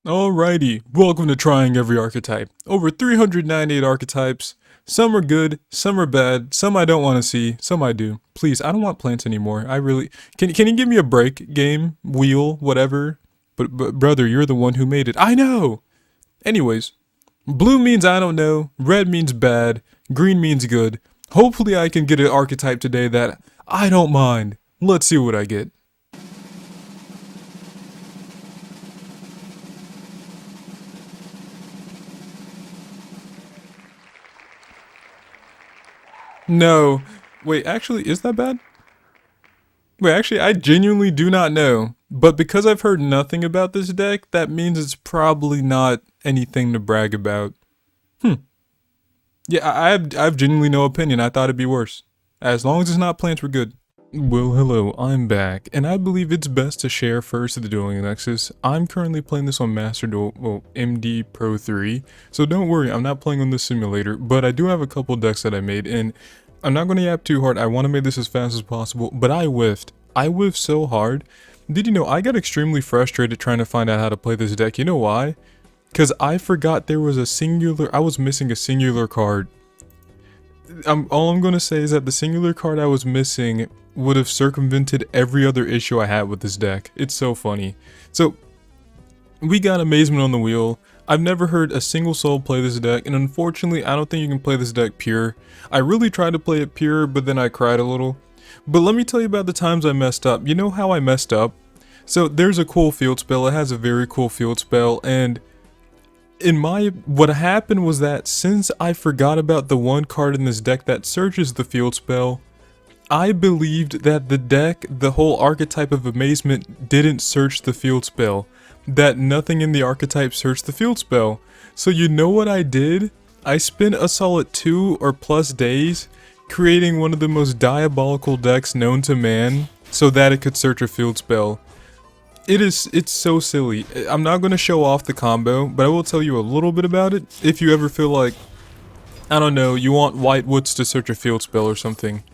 Alrighty, welcome to Trying Every Archetype. Over 398 archetypes. Some are good, some are bad, some I don't want to see, some I do. Please, I don't want plants anymore. I really... Can you give me a break, game, wheel, whatever? But brother, you're the one who made it. I know! Anyways, blue means I don't know, red means bad, green means good. Hopefully I can get an archetype today that I don't mind. Let's see what I get. No. Wait, actually, is that bad? Wait, actually, I genuinely do not know. But because I've heard nothing about this deck, that means it's probably not anything to brag about. Hmm. Yeah, I have genuinely no opinion. I thought it'd be worse. As long as it's not plants, we're good. Well, hello, I'm back, and I believe it's best to share first the Dueling Nexus. I'm currently playing this on Master Duel, well, MD Pro 3, so don't worry, I'm not playing on the simulator, but I do have a couple decks that I made, and I'm not going to yap too hard. I want to make this as fast as possible, but I whiffed. I whiffed so hard. Did you know I got extremely frustrated trying to find out how to play this deck? You know why? Because I forgot there was I was missing a singular card. All I'm going to say is that the singular card I was missing would have circumvented every other issue I had with this deck. It's so funny. So, we got Amazement on the wheel. I've never heard a single soul play this deck, and unfortunately, I don't think you can play this deck pure. I really tried to play it pure, but then I cried a little. But let me tell you about the times I messed up. You know how I messed up? So, there's a cool field spell. It has a very cool field spell, and what happened was that since I forgot about the one card in this deck that searches the field spell, I believed that the whole archetype of Amazement didn't search the field spell. That nothing in the archetype searched the field spell. So you know what I did? I spent a solid 2 or plus days creating one of the most diabolical decks known to man so that it could search a field spell. It's so silly. I'm not going to show off the combo, but I will tell you a little bit about it if you ever feel like, I don't know, you want White Woods to search a field spell or something.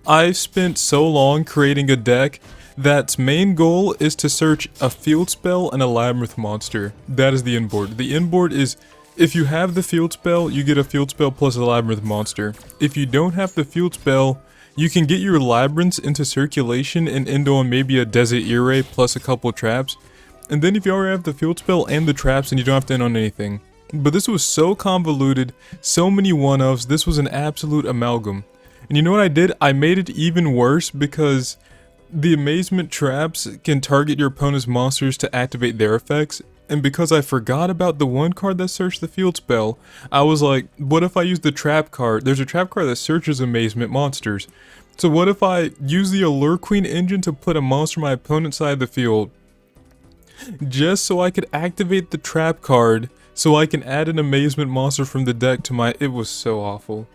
I spent so long creating a deck that's main goal is to search a field spell and a labyrinth monster. That is the inboard. The inboard is, if you have the field spell, you get a field spell plus a labyrinth monster. If you don't have the field spell, you can get your labyrinths into circulation and end on maybe a desert ray plus a couple traps. And then if you already have the field spell and the traps, then you don't have to end on anything. But this was so convoluted, so many one-offs, this was an absolute amalgam. And you know what I did? I made it even worse because the Amazement traps can target your opponent's monsters to activate their effects. And because I forgot about the one card that searched the field spell, I was like, what if I use the trap card? There's a trap card that searches Amazement monsters. So what if I use the Allure Queen engine to put a monster on my opponent's side of the field? Just so I could activate the trap card so I can add an Amazement monster from the deck to my... It was so awful.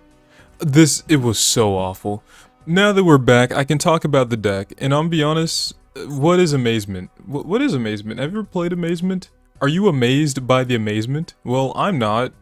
It was so awful. Now that we're back, I can talk about the deck, and I'll be honest, what is Amazement? What is Amazement? Have you ever played Amazement? Are you amazed by the Amazement? Well, I'm not.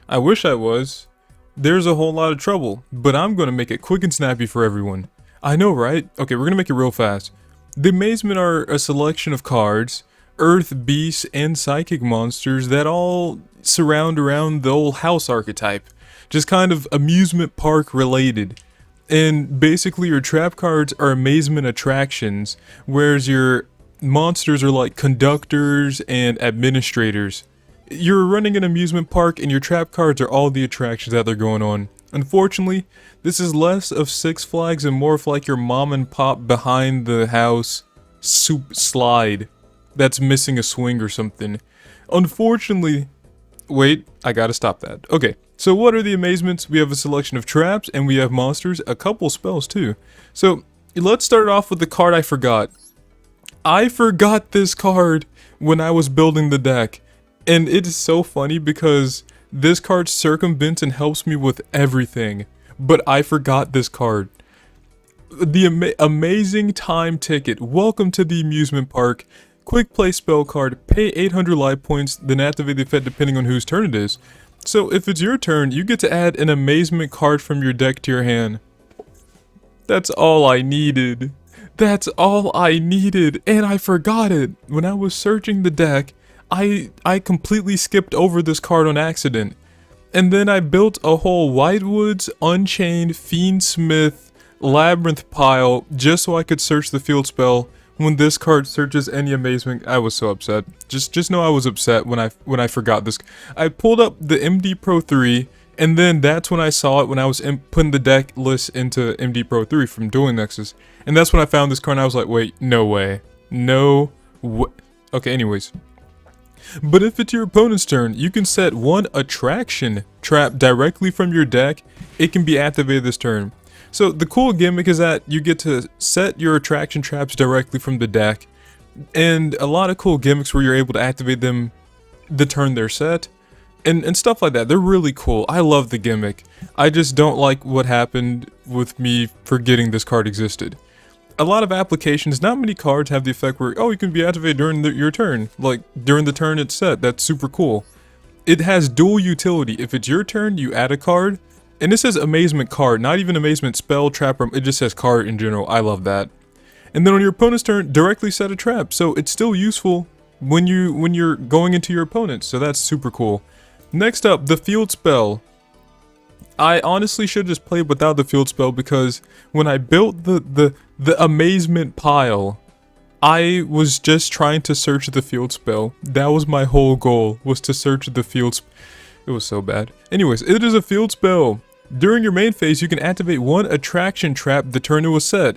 I wish I was. There's a whole lot of trouble, but I'm gonna make it quick and snappy for everyone. I know, right? Okay, we're gonna make it real fast. The Amazement are a selection of cards, earth, beasts, and psychic monsters that all surround around the old house archetype. Just kind of amusement park related. And basically your trap cards are Amazement attractions, whereas your monsters are like conductors and administrators. You're running an amusement park and your trap cards are all the attractions that are going on. Unfortunately, this is less of Six Flags and more of like your mom and pop behind the house soup slide that's missing a swing or something. Unfortunately, wait, I gotta stop that. Okay. So what are the Amazements? We have a selection of traps, and we have monsters, a couple spells too. So, let's start off with the card I forgot. I forgot this card when I was building the deck. And it is so funny because this card circumvents and helps me with everything. But I forgot this card. The amazing time ticket. Welcome to the amusement park. Quick play spell card. Pay 800 life points, then activate the effect depending on whose turn it is. So if it's your turn, you get to add an Amazement card from your deck to your hand. That's all I needed. That's all I needed, and I forgot it. When I was searching the deck, I completely skipped over this card on accident. And then I built a whole Whitewoods, Unchained, Fiendsmith, Labyrinth pile just so I could search the field spell when this card searches any amazement. I was so upset. Just know I was upset when I forgot this. I pulled up the MD Pro 3, and then that's when I saw it when I was putting the deck list into MD Pro 3 from Dueling Nexus. And that's when I found this card and I was like, wait, no way. No way. Okay, anyways. But if it's your opponent's turn, you can set one attraction trap directly from your deck. It can be activated this turn. So the cool gimmick is that you get to set your attraction traps directly from the deck. And a lot of cool gimmicks where you're able to activate them the turn they're set. And stuff like that. They're really cool. I love the gimmick. I just don't like what happened with me forgetting this card existed. A lot of applications, not many cards have the effect where, oh, you can be activated during your turn. Like, during the turn it's set. That's super cool. It has dual utility. If it's your turn, you add a card. And this says Amazement card, not even Amazement spell, trap, or it just says card in general. I love that. And then on your opponent's turn, directly set a trap. So it's still useful when you're going into your opponent. So that's super cool. Next up, the field spell. I honestly should just play without the field spell because when I built the Amazement pile, I was just trying to search the field spell. That was my whole goal, was to search the field It was so bad. Anyways, it is a field spell. During your main phase, you can activate one attraction trap the turn it was set.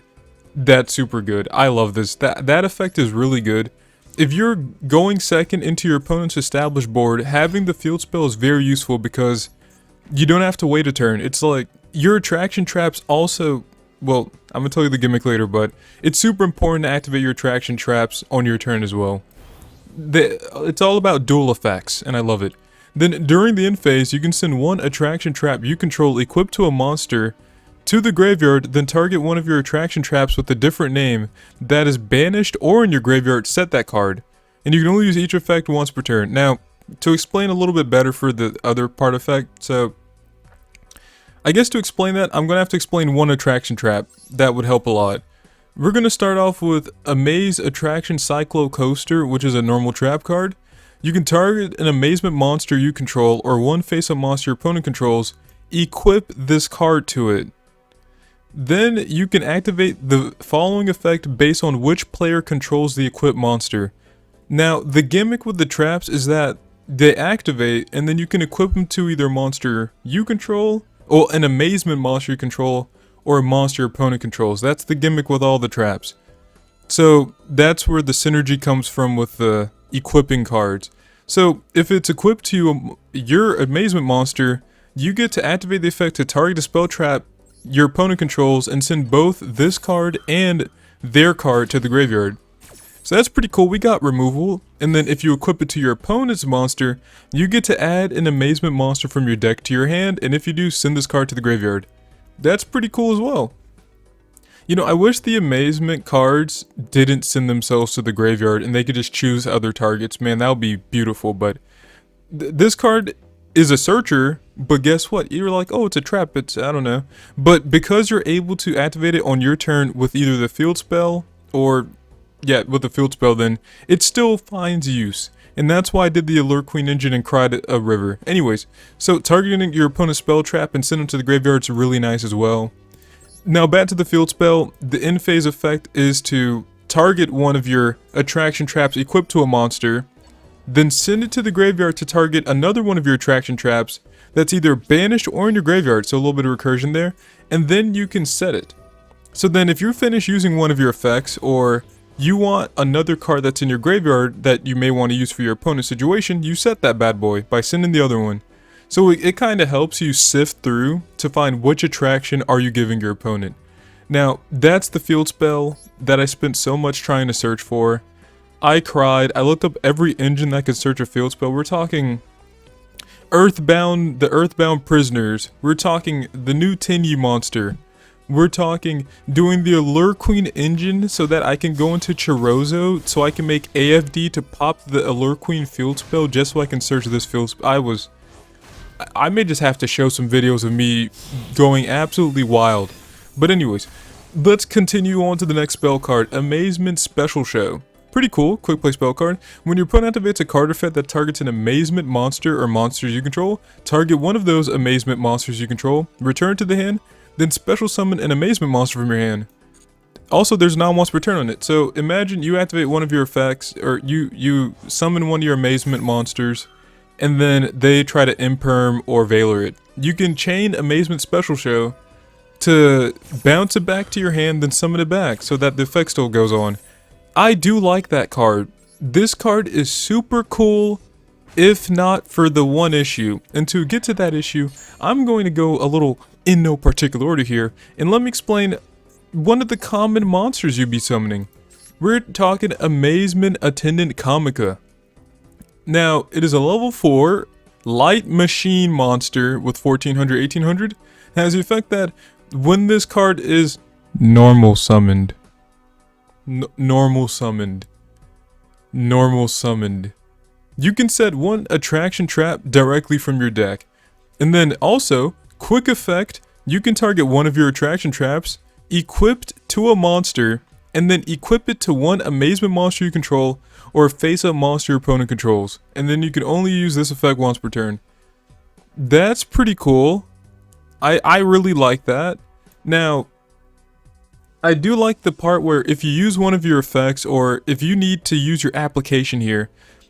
That's super good. I love this. That effect is really good. If you're going second into your opponent's established board, having the field spell is very useful because you don't have to wait a turn. It's like, your attraction traps also, well, I'm gonna tell you the gimmick later, but it's super important to activate your attraction traps on your turn as well. It's all about dual effects, and I love it. Then, during the end phase, you can send one attraction trap you control equipped to a monster to the graveyard, then target one of your attraction traps with a different name that is banished or in your graveyard, set that card. And you can only use each effect once per turn. Now, to explain a little bit better for the other part effect, so I guess to explain that, I'm going to have to explain one attraction trap. That would help a lot. We're going to start off with Amaze Attraction Cyclo Coaster, which is a normal trap card. You can target an Amazement monster you control or one face-up monster your opponent controls, equip this card to it. Then you can activate the following effect based on which player controls the equipped monster. Now, the gimmick with the traps is that they activate and then you can equip them to either a monster you control, or an Amazement monster you control, or a monster your opponent controls. That's the gimmick with all the traps. So that's where the synergy comes from with the equipping cards. So if it's equipped to your Amazement monster, you get to activate the effect to target a spell trap your opponent controls and send both this card and their card to the graveyard. So that's pretty cool. We got removal, and then if you equip it to your opponent's monster, you get to add an Amazement monster from your deck to your hand, and if you do, send this card to the graveyard. That's pretty cool as well. You know, I wish the Amazement cards didn't send themselves to the graveyard and they could just choose other targets. Man, that would be beautiful, but this card is a searcher, but guess what? You're like, oh, it's a trap, I don't know. But because you're able to activate it on your turn with either the field spell or, yeah, with the field spell, then it still finds use. And that's why I did the Allure Queen engine and cried a river. Anyways, so targeting your opponent's spell trap and send them to the graveyard is really nice as well. Now back to the field spell, the end phase effect is to target one of your attraction traps equipped to a monster, then send it to the graveyard to target another one of your attraction traps that's either banished or in your graveyard, so a little bit of recursion there, and then you can set it. So then if you're finished using one of your effects, or you want another card that's in your graveyard that you may want to use for your opponent's situation, you set that bad boy by sending the other one. So it kind of helps you sift through to find which attraction are you giving your opponent. Now, that's the field spell that I spent so much trying to search for. I cried. I looked up every engine that could search a field spell. We're talking Earthbound, the Earthbound Prisoners. We're talking the new Tenyi monster. We're talking doing the Allure Queen engine so that I can go into Chorozo so I can make AFD to pop the Allure Queen field spell just so I can search this field spell. I may just have to show some videos of me going absolutely wild. But anyways, let's continue on to the next spell card, Amazement Special Show. Pretty cool, quick play spell card. When your opponent activates a card effect that targets an Amazement monster or monsters you control, target one of those Amazement monsters you control, return to the hand, then special summon an Amazement monster from your hand. Also, there's non-once return on it, so imagine you activate one of your effects, or you summon one of your Amazement monsters, and then they try to Imperm or Valor it. You can chain Amazement Special Show to bounce it back to your hand, then summon it back, so that the effect still goes on. I do like that card. This card is super cool, if not for the one issue. And to get to that issue, I'm going to go a little in no particular order here, and let me explain one of the common monsters you'd be summoning. We're talking Amazement Attendant Comica. Now, it is a level 4 light machine monster with 1400, 1800. Has the effect that when this card is normal summoned, normal summoned, you can set one attraction trap directly from your deck. And then also, quick effect, you can target one of your attraction traps equipped to a monster, and then equip it to one Amazement monster you control, or face-up monster your opponent controls. And then you can only use this effect once per turn. That's pretty cool. I really like that. Now, I do like the part where if you use one of your effects, or if you need to use your application here,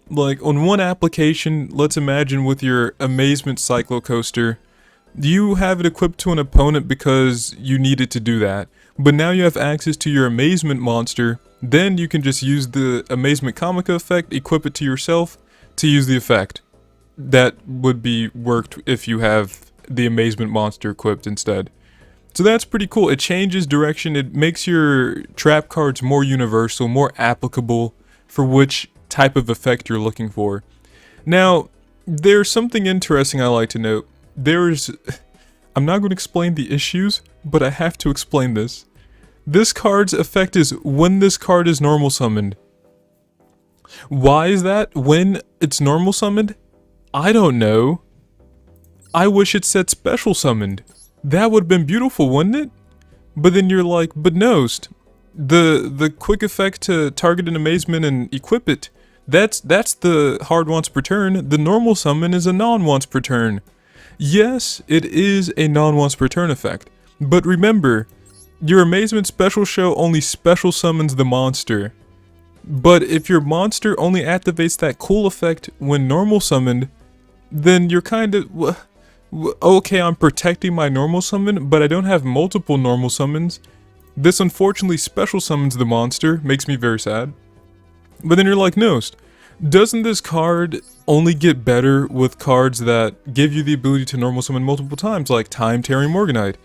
like on one application, let's imagine with your Amazement Cyclo Coaster, you have it equipped to an opponent because you needed to do that. But now you have access to your Amazement monster, then you can just use the Amazement Comica effect, equip it to yourself to use the effect. That would be worked if you have the Amazement monster equipped instead. So that's pretty cool. It changes direction, it makes your trap cards more universal, more applicable for which type of effect you're looking for. Now, there's something interesting I like to note. I'm not going to explain the issues, but I have to explain this. This card's effect is when this card is normal summoned. Why is that when it's normal summoned? I don't know. I wish it said special summoned. That would have been beautiful, wouldn't it? But then you're like, but no, the quick effect to target an Amazement and equip it, that's the hard once per turn. The normal summon is a non-once per turn. Yes, it is a non-once per turn effect, but remember, your Amazement Special Show only special summons the monster. But if your monster only activates that cool effect when normal summoned, then you're kind of, okay, I'm protecting my normal summon, but I don't have multiple normal summons. This unfortunately special summons the monster, makes me very sad. But then you're like, no, doesn't this card only get better with cards that give you the ability to normal summon multiple times, like Time Tearing Morganite?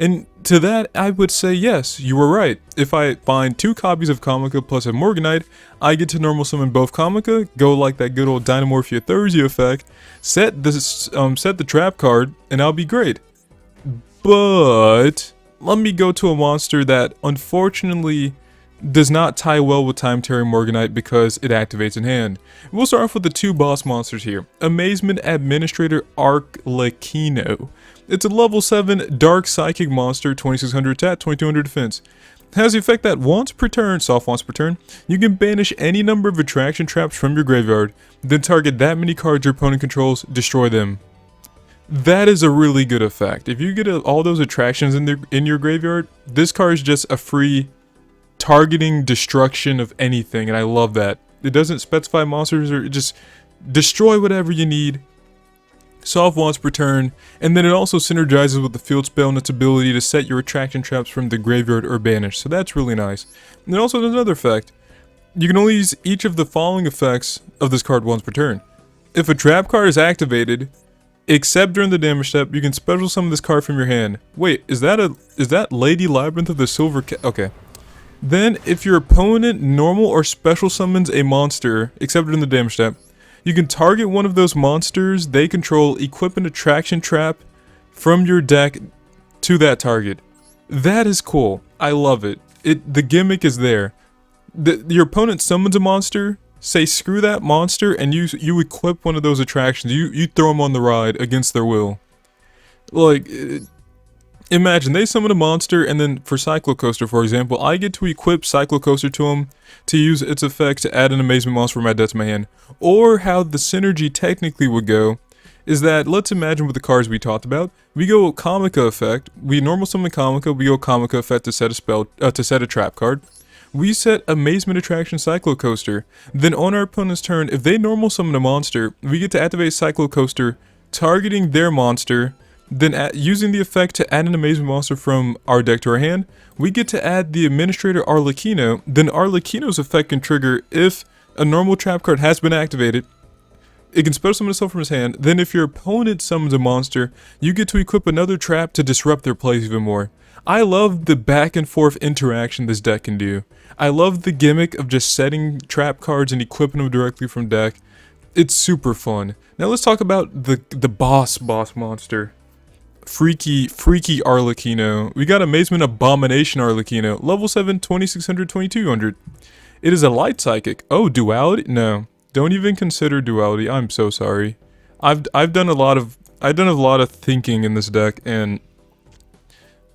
And to that, I would say yes, you were right. If I find 2 copies of Comica plus a Morganite, I get to normal summon both Comica, go like that good old Dynamorphia Thursday effect, set the trap card, and I'll be great. But let me go to a monster that unfortunately does not tie well with Time Tearing Morganite because it activates in hand. We'll start off with the 2 boss monsters here. Amazement Administrator Arlecchino. It's a level 7 Dark Psychic monster, 2600 attack, 2200 defense. Has the effect that once per turn, soft once per turn, you can banish any number of attraction traps from your graveyard, then target that many cards your opponent controls, destroy them. That is a really good effect. If you get all those attractions in your graveyard, this card is just a free targeting destruction of anything, and I love that. It doesn't specify monsters, or just destroy whatever you need. Soft once per turn, and then it also synergizes with the field spell and its ability to set your attraction traps from the graveyard or banish, so that's really nice. And then also there's another effect. You can only use each of the following effects of this card once per turn. If a trap card is activated, except during the damage step, you can special summon this card from your hand. Wait, is that Lady Labyrinth of the Silver okay. Then, if your opponent normal or special summons a monster, except during the damage step, you can target one of those monsters they control, equip an attraction trap from your deck to that target. That is cool. I love it. The gimmick is there. Your opponent summons a monster, say screw that monster, and you equip one of those attractions. You throw them on the ride against their will. Like, Imagine they summon a monster, and then for Cyclocoaster, for example, I get to equip Cyclocoaster to him to use its effect to add an Amazement monster from my deck to my hand. Or how the synergy technically would go is that, let's imagine with the cards we talked about, we go Comica effect, we normal summon Comica, we go Comica effect to set a spell, to set a trap card. We set Amazement Attraction Cyclocoaster. Then on our opponent's turn, if they normal summon a monster, we get to activate Cyclocoaster, targeting their monster. Then using the effect to add an Amazement monster from our deck to our hand, we get to add the Administrator Arlecchino. Then Arlecchino's effect can trigger if a normal trap card has been activated. It can special summon itself from his hand. Then if your opponent summons a monster, you get to equip another trap to disrupt their plays even more. I love the back and forth interaction this deck can do. I love the gimmick of just setting trap cards and equipping them directly from deck. It's super fun. Now let's talk about the boss monster. Freaky Arlecchino. We got Amazement Abomination Arlecchino. Level 7, 2600, 2200. It is a light psychic. Oh, duality? No. Don't even consider duality. I'm so sorry. I've done a lot of thinking in this deck, and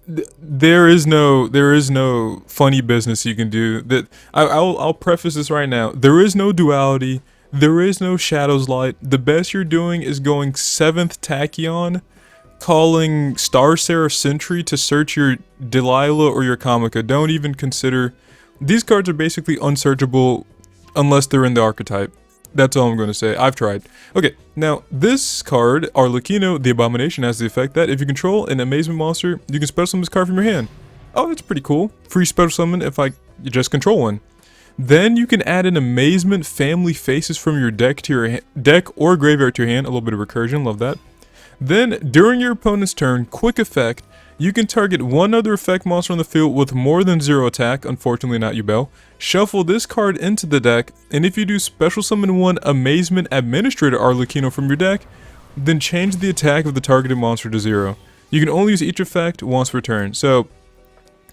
there is no funny business you can do. That I'll preface this right now. There is no duality. There is no Shadows Light. The best you're doing is going 7th Tachyon, calling Star Seraph Sentry to search your Delilah or your Comica. Don't even consider. These cards are basically unsearchable unless they're in the archetype. That's all I'm going to say. I've tried. Okay, now this card, Arlecchino, the Abomination, has the effect that if you control an Amazement monster, you can special summon this card from your hand. Oh, that's pretty cool. Free special summon if you just control one. Then you can add an Amazement Family Faces from your deck to your deck or graveyard to your hand. A little bit of recursion, love that. Then, during your opponent's turn, quick effect, you can target one other effect monster on the field with more than 0 attack, unfortunately not Yubel. Shuffle this card into the deck, and if you do special summon one Amazement Administrator Arlecchino from your deck, then change the attack of the targeted monster to 0. You can only use each effect once per turn. So,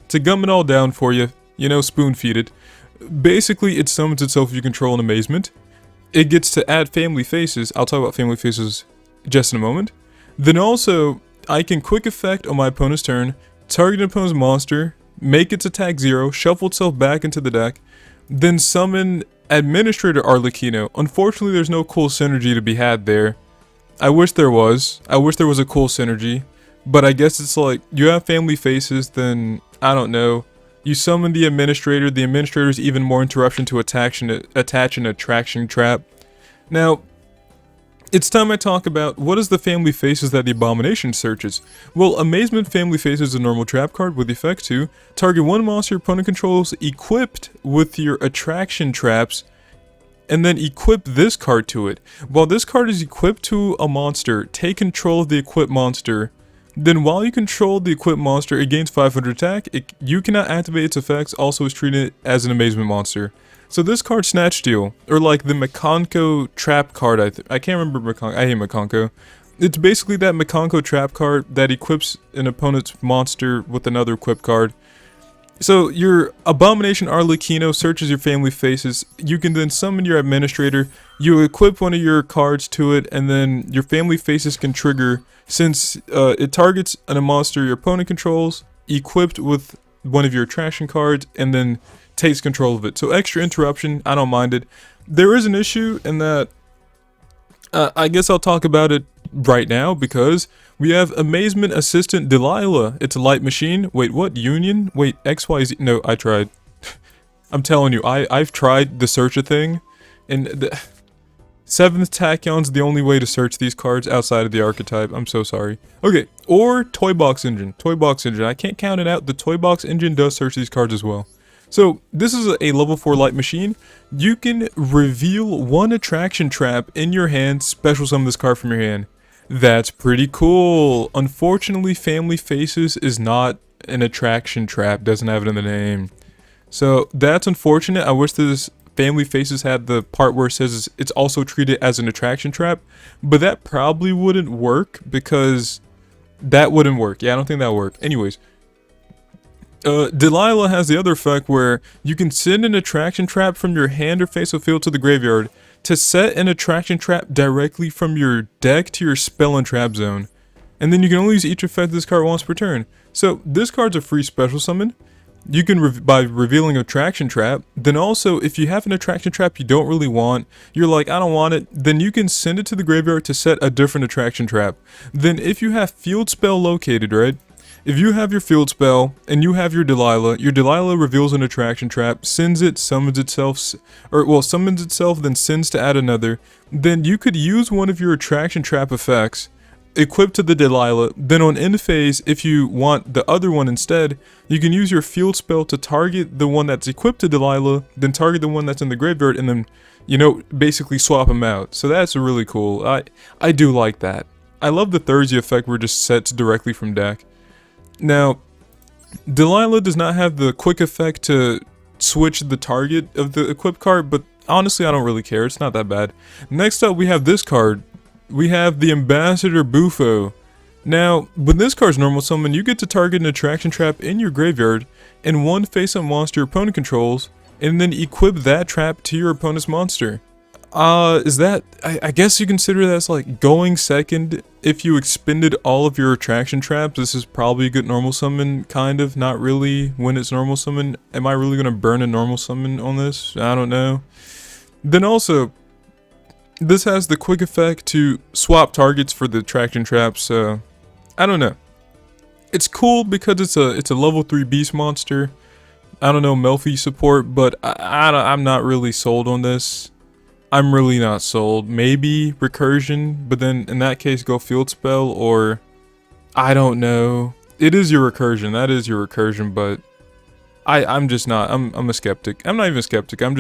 to gum it all down for you, spoon feed it. Basically, it summons itself if you control an Amazement. It gets to add Family Faces. I'll talk about Family Faces just in a moment. Then also, I can quick effect on my opponent's turn, target an opponent's monster, make its attack 0, shuffle itself back into the deck, then summon Administrator Arlecchino. Unfortunately, there's no cool synergy to be had there. I wish there was. I wish there was a cool synergy. But I guess it's like, you have Family Faces, then, I don't know. You summon the Administrator is even more interruption to attach an Attraction Trap. Now, it's time I talk about what is the Family Faces that the Abomination searches. Well, Amazement Family Faces is a normal trap card with the effect to target one monster your opponent controls equipped with your attraction traps, and then equip this card to it. While this card is equipped to a monster, take control of the equipped monster. Then while you control the equipped monster, it gains 500 attack. You cannot activate its effects, also is treated as an Amazement monster. So this card, Snatch Steal, or like the Mekonko trap card, I can't remember Mekonko, I hate Mekonko. It's basically that Mekonko trap card that equips an opponent's monster with another equipped card. So your Abomination Arlecchino searches your Family Faces, you can then summon your Administrator, you equip one of your cards to it, and then your Family Faces can trigger, since it targets a monster your opponent controls, equipped with one of your attraction cards, and then takes control of it. So extra interruption, I don't mind it. There is an issue in that, I guess I'll talk about it right now, because we have Amazement Assistant Delilah. It's a light machine. Wait, what? Union? Wait, XYZ? No, I tried. I'm telling you, I've tried the search a thing, and the 7th Tachyon's the only way to search these cards outside of the archetype. I'm so sorry. Okay, or Toy Box Engine. Toy Box Engine. I can't count it out. The Toy Box Engine does search these cards as well. So, this is a level 4 light machine. You can reveal one attraction trap in your hand, special summon this card from your hand. That's pretty cool. Unfortunately, Family Faces is not an attraction trap, doesn't have it in the name. So, that's unfortunate. I wish this Family Faces had the part where it says it's also treated as an attraction trap, but that probably wouldn't work, because that wouldn't work. Yeah, I don't think that would work. Anyways. Delilah has the other effect where you can send an attraction trap from your hand or face of field to the graveyard to set an attraction trap directly from your deck to your spell and trap zone. and then you can only use each effect of this card once per turn. So this card's a free special summon. You can by revealing Attraction Trap. Then also, if you have an Attraction Trap you don't really want, you're like, I don't want it, then you can send it to the graveyard to set a different Attraction Trap. Then if you have Field Spell located, right? If you have your Field Spell and you have your Delilah reveals an Attraction Trap, sends it, summons itself, summons itself, then sends to add another, then you could use one of your Attraction Trap effects, equip to the Delilah, then on end phase, if you want the other one instead, you can use your Field Spell to target the one that's equipped to Delilah, then target the one that's in the graveyard, and then, you know, basically swap them out. So that's really cool. I do like that. I love the Thursday effect where it just sets directly from deck. Now, Delilah does not have the quick effect to switch the target of the equipped card, but honestly I don't really care, it's not that bad. Next up we have this card. We have the Ambassador Bufo. Now, when this card's normal summon, you get to target an Attraction Trap in your graveyard and one face-up monster your opponent controls, and then equip that trap to your opponent's monster. I guess you consider that's like going second. If you expended all of your Attraction Traps, this is probably a good normal summon, kind of, not really when it's normal summon. Am I really going to burn a normal summon on this? I don't know. Then also, this has the quick effect to swap targets for the Attraction Traps, so I don't know. It's cool because it's a level 3 beast monster. I don't know Melfi support, but I'm not really sold on this. I'm really not sold. Maybe Recursion, but then in that case go Field Spell, or I don't know. It is your Recursion, that is your Recursion, but I'm just not, I'm a skeptic. I'm not even a skeptic, I'm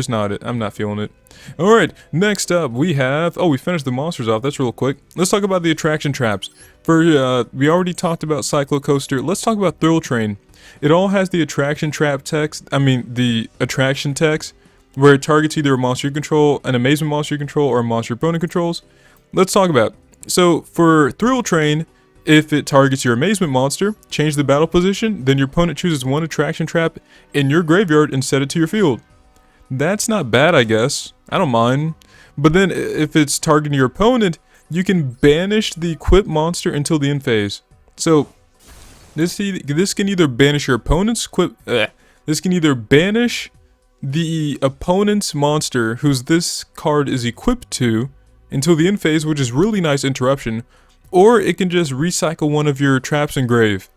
not feeling it. Alright, next up we have, we finished the monsters off, that's real quick. Let's talk about the Attraction Traps. We already talked about Cyclocoaster, let's talk about Thrill Train. It all has the Attraction Trap text, the attraction text, where it targets either a monster you control, an Amazement monster you control, or a monster your opponent controls. Let's talk about it. So for Thrill Train, if it targets your Amazement monster, change the battle position, then your opponent chooses one Attraction Trap in your graveyard and set it to your field. That's not bad, I guess. I don't mind. But then if it's targeting your opponent, you can banish the equipped monster until the end phase. So this can either banish your opponent's this can either banish the opponent's monster whose this card is equipped to until the end phase, which is really nice interruption, or it can just recycle one of your traps in grave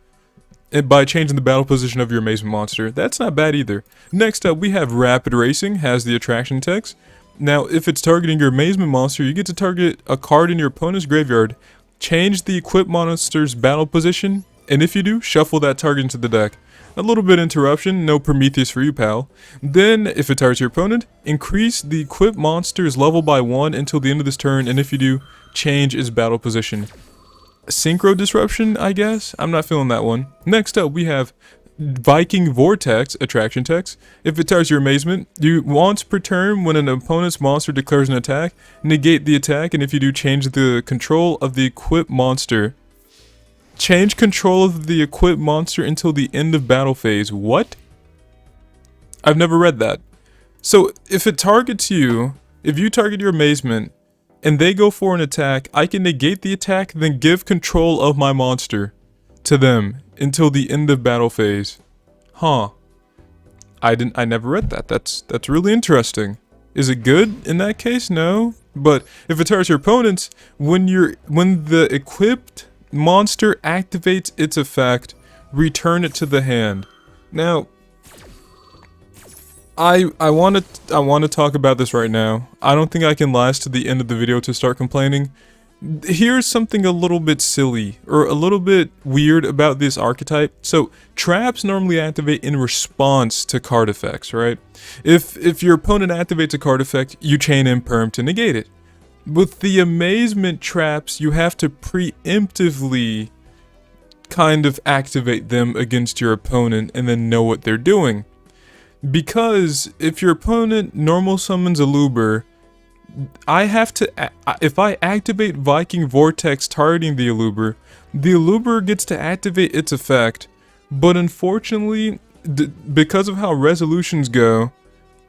by changing the battle position of your Amazement monster. That's not bad either. Next up we have Rapid Racing, has the attraction text. Now if it's targeting your Amazement monster, you get to target a card in your opponent's graveyard, change the equipped monster's battle position, and if you do, shuffle that target into the deck. A little bit interruption, no Prometheus for you, pal. Then, if it targets your opponent, increase the equipped monster's level by 1 until the end of this turn, and if you do, change its battle position. Synchro Disruption, I guess? I'm not feeling that one. Next up, we have Viking Vortex, attraction text. If it targets your Amazement, you once per turn when an opponent's monster declares an attack, negate the attack, and if you do, change the control of the equipped monster. Change control of the equipped monster until the end of battle phase. What? I've never read that. So if it targets you, if you target your Amazement and they go for an attack, I can negate the attack, then give control of my monster to them until the end of battle phase. Huh. I never read that. That's really interesting. Is it good in that case? No. But if it targets your opponents, when the equipped monster activates its effect, return it to the hand. Now, I want to talk about this right now. I don't think I can last to the end of the video to start complaining. Here's something a little bit silly or a little bit weird about this archetype. So traps normally activate in response to card effects, right? If your opponent activates a card effect, you chain imperm to negate it. With the Amazement traps, you have to preemptively kind of activate them against your opponent and then know what they're doing. Because if your opponent normal summons a Luber, if I activate Viking Vortex targeting the Luber gets to activate its effect, but unfortunately, because of how resolutions go,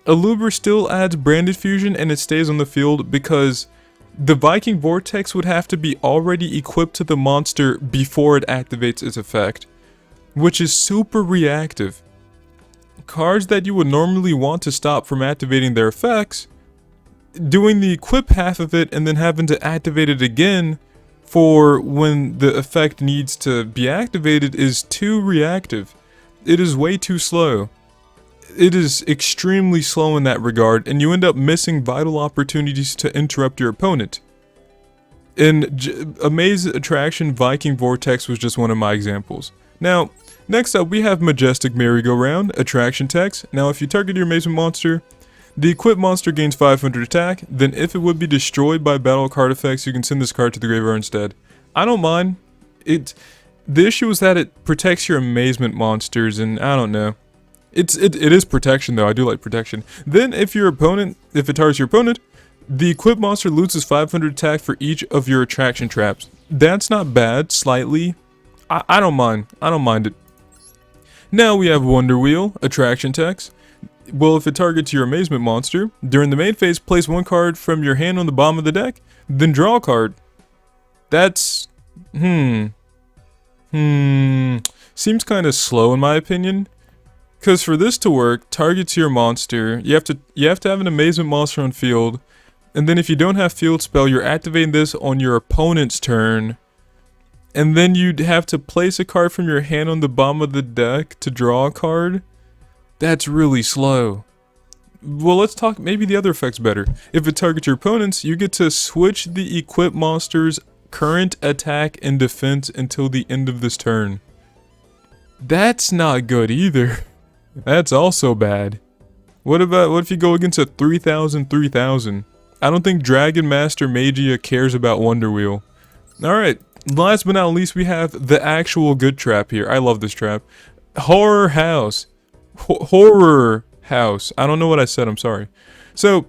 a Luber still adds Branded Fusion and it stays on the field because the Viking Vortex would have to be already equipped to the monster before it activates its effect, which is super reactive. Cards that you would normally want to stop from activating their effects, doing the equip half of it and then having to activate it again for when the effect needs to be activated is too reactive. It is way too slow. It is extremely slow in that regard, and you end up missing vital opportunities to interrupt your opponent. In Amaze Attraction, Viking Vortex was just one of my examples. Now, next up we have Majestic Merry-Go-Round, Attraction text. Now if you target your Amazement monster, the equipped monster gains 500 attack, then if it would be destroyed by battle card effects, you can send this card to the graveyard instead. I don't mind. The issue is that it protects your Amazement monsters, and I don't know. It is protection though, I do like protection. Then if it targets your opponent, the equipped monster loses 500 attack for each of your attraction traps. That's not bad, slightly. I don't mind. I don't mind it. Now we have Wonder Wheel, attraction text. Well, if it targets your Amazement monster, during the main phase, place one card from your hand on the bottom of the deck, then draw a card. That's... seems kind of slow in my opinion. Because for this to work, targets your monster, you have to have an Amazement monster on field, and then if you don't have field spell, you're activating this on your opponent's turn, and then you'd have to place a card from your hand on the bottom of the deck to draw a card. That's really slow. Well, let's talk maybe the other effect's better. If it targets your opponents, you get to switch the equipped monster's current attack and defense until the end of this turn. That's not good either. That's also bad. What if you go against a 3000/3000? I don't think Dragon Master Magia cares about Wonder Wheel. Alright, last but not least we have the actual good trap here. I love this trap. Horror House. Horror House. I don't know what I said, I'm sorry. So,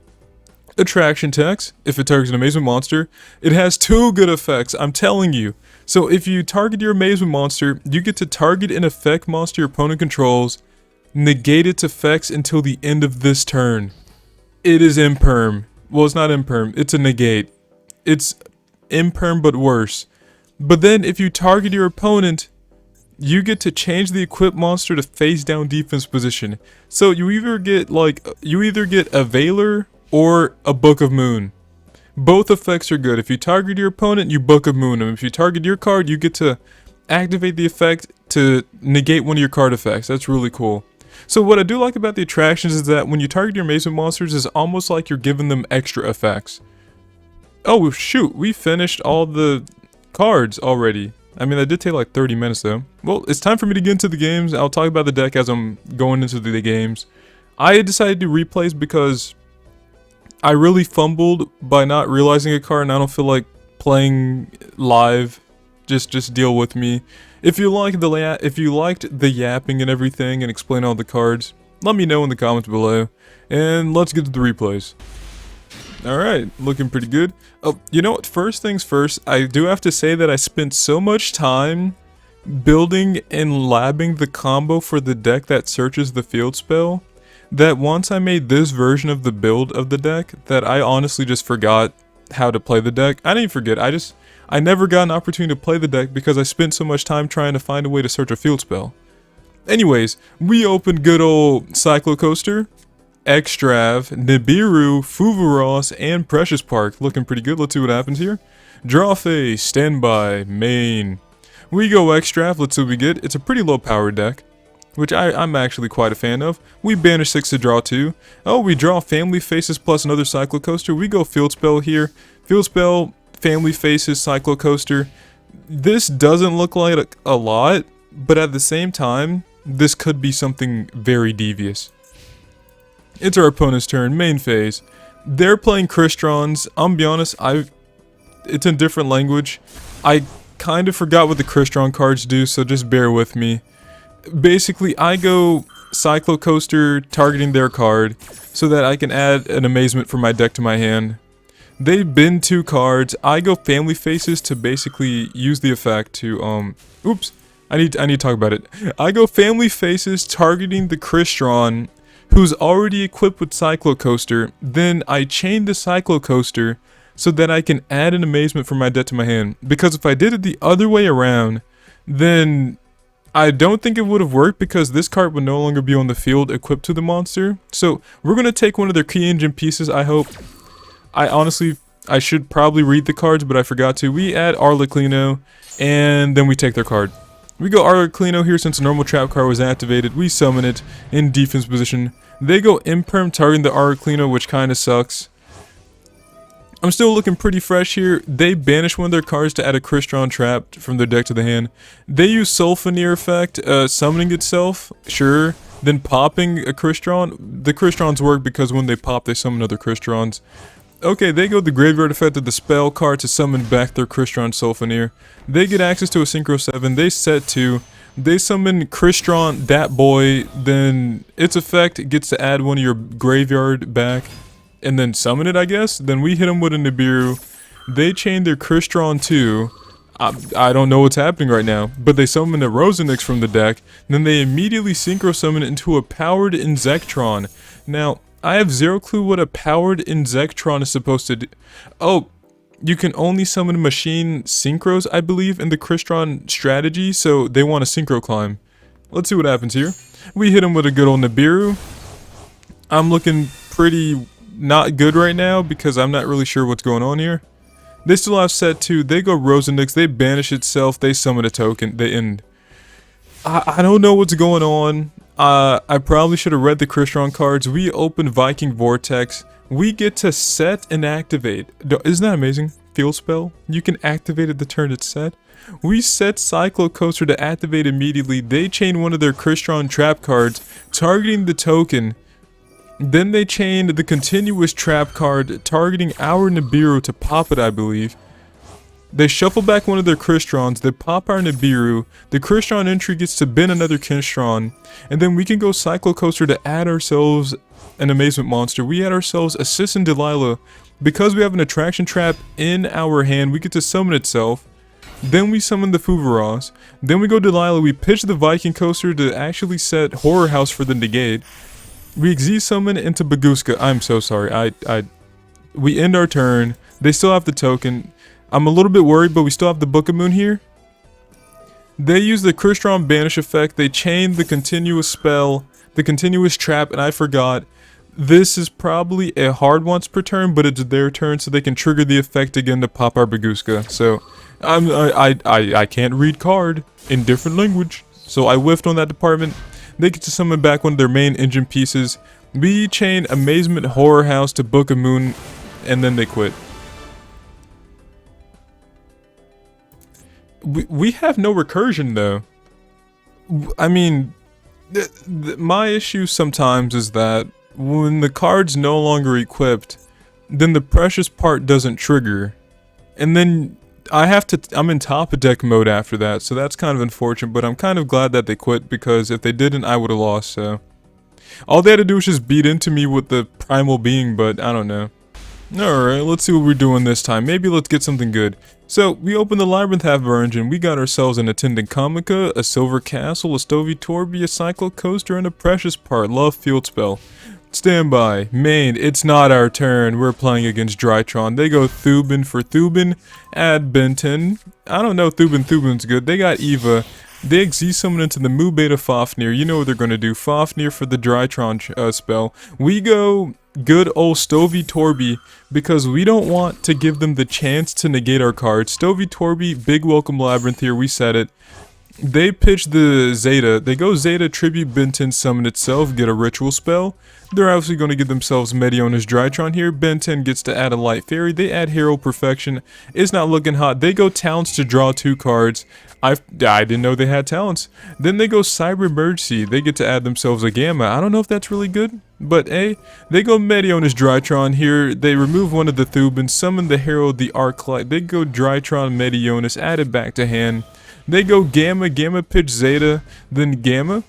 attraction text. If it targets an Amazement monster, it has two good effects, I'm telling you. So if you target your Amazement monster, you get to target an effect monster your opponent controls, negate its effects until the end of this turn. It is imperm. Well, it's not imperm, it's a negate. It's imperm but worse. But then if you target your opponent, you get to change the equipped monster to face down defense position. So you either get a Veiler or a Book of Moon. Both effects are good. If you target your opponent, you Book of Moon him. If you target your card, you get to activate the effect to negate one of your card effects. That's really cool. So what I do like about the attractions is that when you target your Amazement monsters, it's almost like you're giving them extra effects. Oh shoot, we finished all the cards already. I mean, that did take like 30 minutes though. Well, it's time for me to get into the games. I'll talk about the deck as I'm going into the games. I decided to do replays because I really fumbled by not realizing a card, and I don't feel like playing live. Just deal with me. If you liked the yapping and everything and explain all the cards, let me know in the comments below. And let's get to the replays. Alright, looking pretty good. Oh, you know what? First things first, I do have to say that I spent so much time building and labbing the combo for the deck that searches the field spell, that once I made this version of the build of the deck, that I honestly just forgot how to play the deck. I didn't forget, I never got an opportunity to play the deck because I spent so much time trying to find a way to search a field spell. Anyways, we opened good old Cyclocoaster, Extrav, Nibiru, Fuvaros, and Precious Park. Looking pretty good. Let's see what happens here. Draw phase, standby, main. We go Extrav, let's see what we get. It's a pretty low power deck, which I'm actually quite a fan of. We banish 6 to draw 2. Oh, we draw Family Faces plus another Cyclocoaster. We go Field Spell here. Field Spell, Family Faces, Cyclocoaster. This doesn't look like a lot, but at the same time, this could be something very devious. It's our opponent's turn, main phase. They're playing Crystons. I'm gonna be honest, it's in different language. I kind of forgot what the Crystron cards do, so just bear with me. Basically, I go Cyclocoaster targeting their card so that I can add an Amazement from my deck to my hand. They bin 2 cards. I go Family Faces to basically use the effect to oops. I need to talk about it. I go Family Faces targeting the Crystron who's already equipped with Cyclocoaster. Then I chain the Cyclocoaster so that I can add an Amazement from my deck to my hand. Because if I did it the other way around, then I don't think it would have worked, because this card would no longer be on the field equipped to the monster. So we're going to take one of their key engine pieces, I hope. I should probably read the cards, but I forgot to. We add Arlecchino, and then we take their card. We go Arlecchino here since the normal trap card was activated. We summon it in defense position. They go Imperm, targeting the Arlecchino, which kind of sucks. I'm still looking pretty fresh here. They banish one of their cards to add a Crystron trap from their deck to the hand. They use Sulfoneer effect, summoning itself, sure. Then popping a Crystron. The Crystrons work because when they pop, they summon other Crystrons. Okay, they go the graveyard effect of the spell card to summon back their Crystron Sulfoneer. They get access to a Synchro 7. They set 2. They summon Crystron, that boy. Then its effect gets to add one of your graveyard back. And then summon it, I guess. Then we hit them with a Nibiru. They chain their Crystron 2. I don't know what's happening right now. But they summon a Rosenix from the deck. Then they immediately Synchro summon it into a powered Insectron. Now, I have zero clue what a powered Insectron is supposed to do. Oh, you can only summon machine synchros, I believe, in the Crystron strategy, so they want a synchro climb. Let's see what happens here. We hit him with a good old Nibiru. I'm looking pretty not good right now because I'm not really sure what's going on here. They still have set 2. They go Rosenix, they banish itself, they summon a token, they end. I don't know what's going on. I probably should have read the Crystron cards. We open Viking Vortex. We get to set and activate. Isn't that amazing? Field spell. You can activate it the turn it's set. We set Cyclocoaster to activate immediately. They chain one of their Crystron trap cards, targeting the token. Then they chain the continuous trap card, targeting our Nibiru to pop it, I believe. They shuffle back one of their Crystrons, they pop our Nibiru, the Crystron entry gets to bin another Crystron, and then we can go Cyclocoaster to add ourselves an Amazement monster. We add ourselves Assassin Delilah. Because we have an attraction trap in our hand, we get to summon itself. Then we summon the Fuvaros. Then we go Delilah, we pitch the Viking Coaster to actually set Horror House for the negate. We Z-summon into Baguska. I'm so sorry, we end our turn. They still have the token. I'm a little bit worried, but we still have the Book of Moon here. They use the Crystron Banish effect. They chain the continuous spell, the continuous trap, and I forgot. This is probably a hard once per turn, but it's their turn, so they can trigger the effect again to pop our Baguska. So, I can't read card in different language, so I whiffed on that department. They get to summon back one of their main engine pieces. We chain Amazement Horror House to Book of Moon, and then they quit. We have no recursion though. I mean, my issue sometimes is that when the card's no longer equipped, then the precious part doesn't trigger. And then I'm in top of deck mode after that, so that's kind of unfortunate, but I'm kind of glad that they quit, because if they didn't, I would have lost, so. All they had to do was just beat into me with the Primal Being, but I don't know. Alright, let's see what we're doing this time. Maybe let's get something good. So, we opened the Labyrinth half of our engine. We got ourselves an Attendant Comica, a Silver Castle, a Stovey Torby, a Cyclocoaster, and a Precious Part. Love Field Spell. Standby. Main, it's not our turn. We're playing against Drytron. They go Thubin for Thubin. Add Benton. I don't know, Thubin's good. They got Eva. They Z-summon into the Mu Beta Fafnir. You know what they're going to do. Fafnir for the Drytron spell. We go good old Stovey Torby, because we don't want to give them the chance to negate our cards. Stovey Torby, big welcome Labyrinth here, we said it. They pitch the Zeta. They go Zeta, Tribute Benton, summon itself, get a ritual spell. They're obviously going to give themselves Mediona's Drytron here. Benton gets to add a Light Fairy. They add Herald Perfection. It's not looking hot. They go Talents to draw 2 cards. I didn't know they had talents. Then they go Cyber Emergency. They get to add themselves a Gamma. I don't know if that's really good, but they go Mediona's Drytron here. They remove one of the Thubins, summon the Herald, the Archetype. They go Drytron, Medionas, add it back to hand. They go Gamma, Gamma pitch Zeta, then Gamma.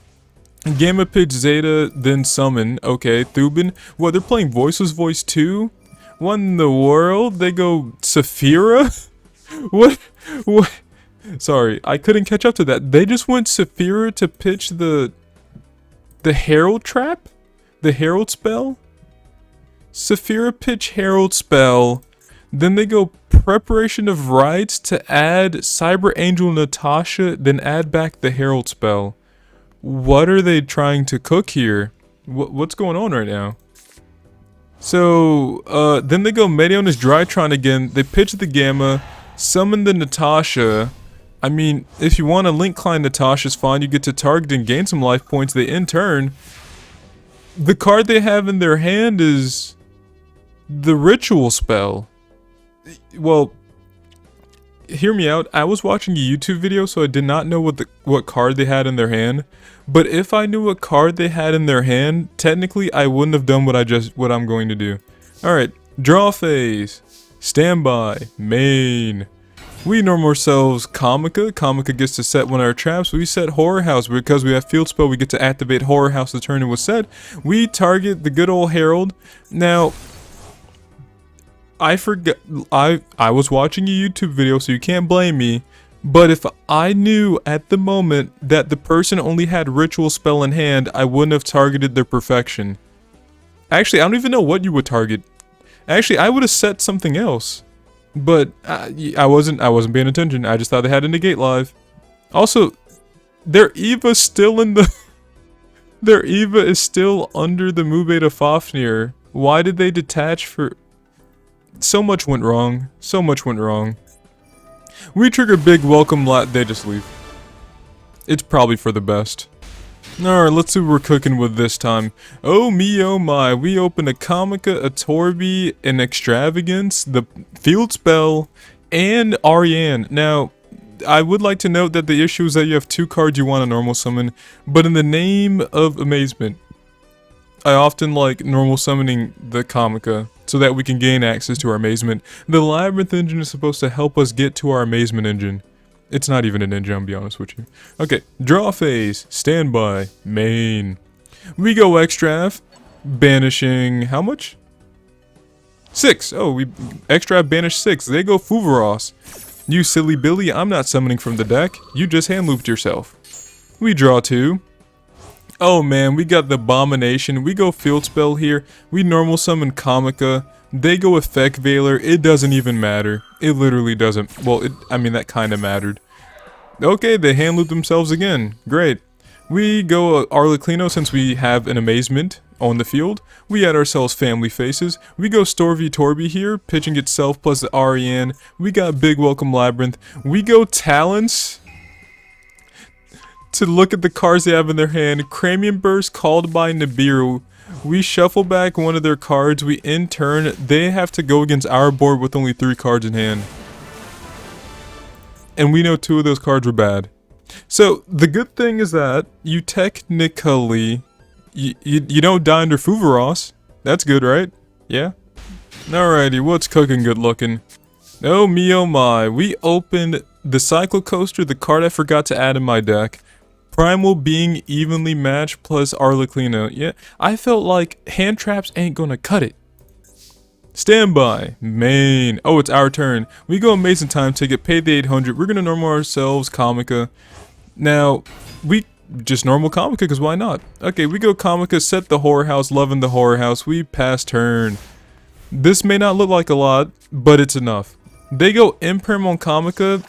Gamma pitch Zeta, then summon. Okay, Thubin. What, they're playing Voiceless Voice 2? What in the world? They go Saphira? What? Sorry, I couldn't catch up to that. They just went Saphira to pitch the Herald trap? The Herald spell? Saphira pitch Herald spell. Then they go Preparation of Rites to add Cyber Angel Natasha, then add back the Herald spell. What are they trying to cook here? What's going on right now? So, then they go Medionis Drytron again. They pitch the Gamma, summon the Natasha. I mean, if you want to link climb Natasha's fine, you get to target and gain some life points. They in turn. The card they have in their hand is the Ritual spell. Well, hear me out. I was watching a YouTube video, so I did not know what card they had in their hand. But if I knew what card they had in their hand, technically I wouldn't have done what I'm going to do. All right, draw phase, standby, main. We norm ourselves Kamika. Kamika gets to set one of our traps. We set Horror House because we have field spell. We get to activate Horror House the turn it was set. We target the good old Herald. Now, I forget. I was watching a YouTube video, so you can't blame me. But if I knew at the moment that the person only had Ritual spell in hand, I wouldn't have targeted their Perfection. Actually, I don't even know what you would target. Actually, I would have set something else. But I wasn't paying attention. I just thought they had a negate live. Also, their Eva's still in the their Eva is still under the Mubeta Fafnir. Why did they detach for so much went wrong. So much went wrong. We trigger big welcome they just leave. It's probably for the best. Alright, let's see what we're cooking with this time. Oh me, oh my. We open a Kamika, a Torby, an Extravagance, the Field Spell, and Ariane. Now, I would like to note that the issue is that you have 2 cards you want to normal summon, but in the name of Amazement, I often like normal summoning the Kamika so that we can gain access to our Amazement. The Labyrinth engine is supposed to help us get to our Amazement engine. It's not even an engine, I'll be honest with you. Okay, draw phase, standby, main. We go Extrav, banishing how much? 6. Oh, we Extrav banish 6. They go Fuvaros. You silly Billy, I'm not summoning from the deck. You just hand looped yourself. We draw 2. Oh man, we got the Abomination. We go Field Spell here. We normal summon Kamika. They go Effect Veiler. It doesn't even matter. It literally doesn't. Well, I mean, that kind of mattered. Okay, they hand loop themselves again. Great. We go Arlecchino since we have an Amazement on the field. We add ourselves Family Faces. We go Storvy Torby here, pitching itself plus the Ariane. We got Big Welcome Labyrinth. We go Talents to look at the cards they have in their hand. Cranium Burst called by Nibiru. We shuffle back one of their cards. We in turn, they have to go against our board with only 3 cards in hand. And we know 2 of those cards were bad. So, the good thing is that you technically, you don't die under Fuvaros. That's good, right? Yeah? Alrighty, what's cooking good looking? Oh me, oh my. We opened the Cyclocoaster, the card I forgot to add in my deck. Primal being evenly matched plus Arlecchino. Yeah, I felt like hand traps ain't gonna cut it. Standby. Main. Oh, it's our turn. We go Amazing Time Ticket, pay the 800. We're gonna normal ourselves Kamika. Now, we just normal Kamika, because why not? Okay, we go Kamika, set the Horror House, loving the Horror House. We pass turn. This may not look like a lot, but it's enough. They go Imperm on Kamika.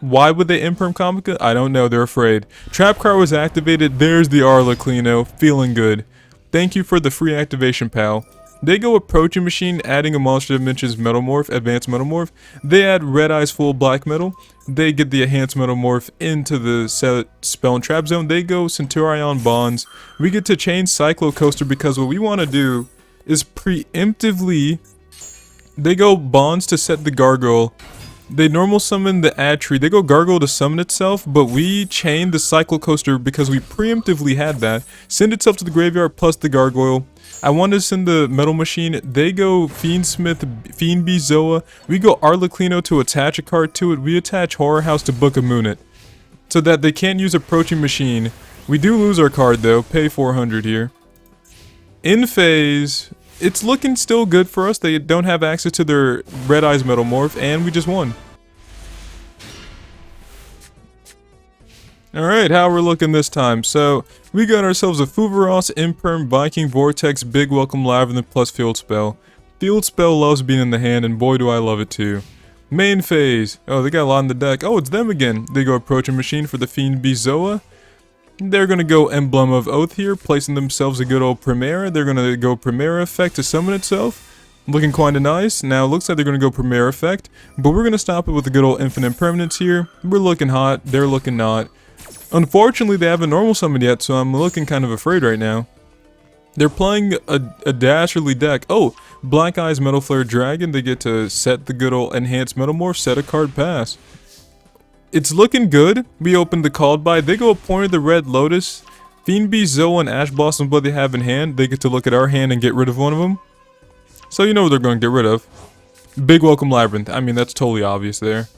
Why would they Imperm Kamika? I don't know, they're afraid. Trap card was activated. There's the Arlecchino. Feeling good. Thank you for the free activation, pal. They go Approaching Machine, adding a Monster Dimensions Metamorph, Advanced Metamorph. They add Red Eyes Full Black Metal. They get the Enhanced Metamorph into the Spell and Trap Zone. They go Centurion Bonds. We get to change Cyclocoaster because what we want to do is preemptively. They go Bonds to set the Gargoyle. They normal summon the Ad Tree. They go Gargoyle to summon itself, but we chain the Cyclocoaster because we preemptively had that. Send itself to the graveyard plus the Gargoyle. I want to send the Metal Machine. They go Fiendsmith, Fiendbee, Zoa. We go Arlecchino to attach a card to it. We attach Horror House to Book of Moonet. So that they can't use Approaching Machine. We do lose our card though. Pay 400 here. In phase. It's looking still good for us. They don't have access to their Red Eyes Metamorph, and we just won. Alright, how we're looking this time. So, we got ourselves a Fuvaros, Imperm, Viking Vortex, Big Welcome Labyrinth plus Field Spell. Field Spell loves being in the hand, and boy do I love it too. Main phase. Oh, they got a lot in the deck. Oh, it's them again. They go Approaching Machine for the Fiend Bizoa. They're going to go Emblem of Oath here, placing themselves a good old Primera. They're going to go Primera effect to summon itself. Looking kinda nice. Now, it looks like they're going to go Primera effect, but we're going to stop it with a good old Infinite Permanence here. We're looking hot. They're looking not. Unfortunately, they haven't normal summoned yet, so I'm looking kind of afraid right now. They're playing a Dasherly deck. Oh, Black Eyes Metal Flare Dragon. They get to set the good old Enhanced Metamorph, set a card pass. It's looking good. We opened the Called By. They go Appointed the Red Lotus. Fiend Bizoa and Ash Blossom Blood they have in hand. They get to look at our hand and get rid of one of them. So you know what they're going to get rid of. Big Welcome Labyrinth. I mean, that's totally obvious there.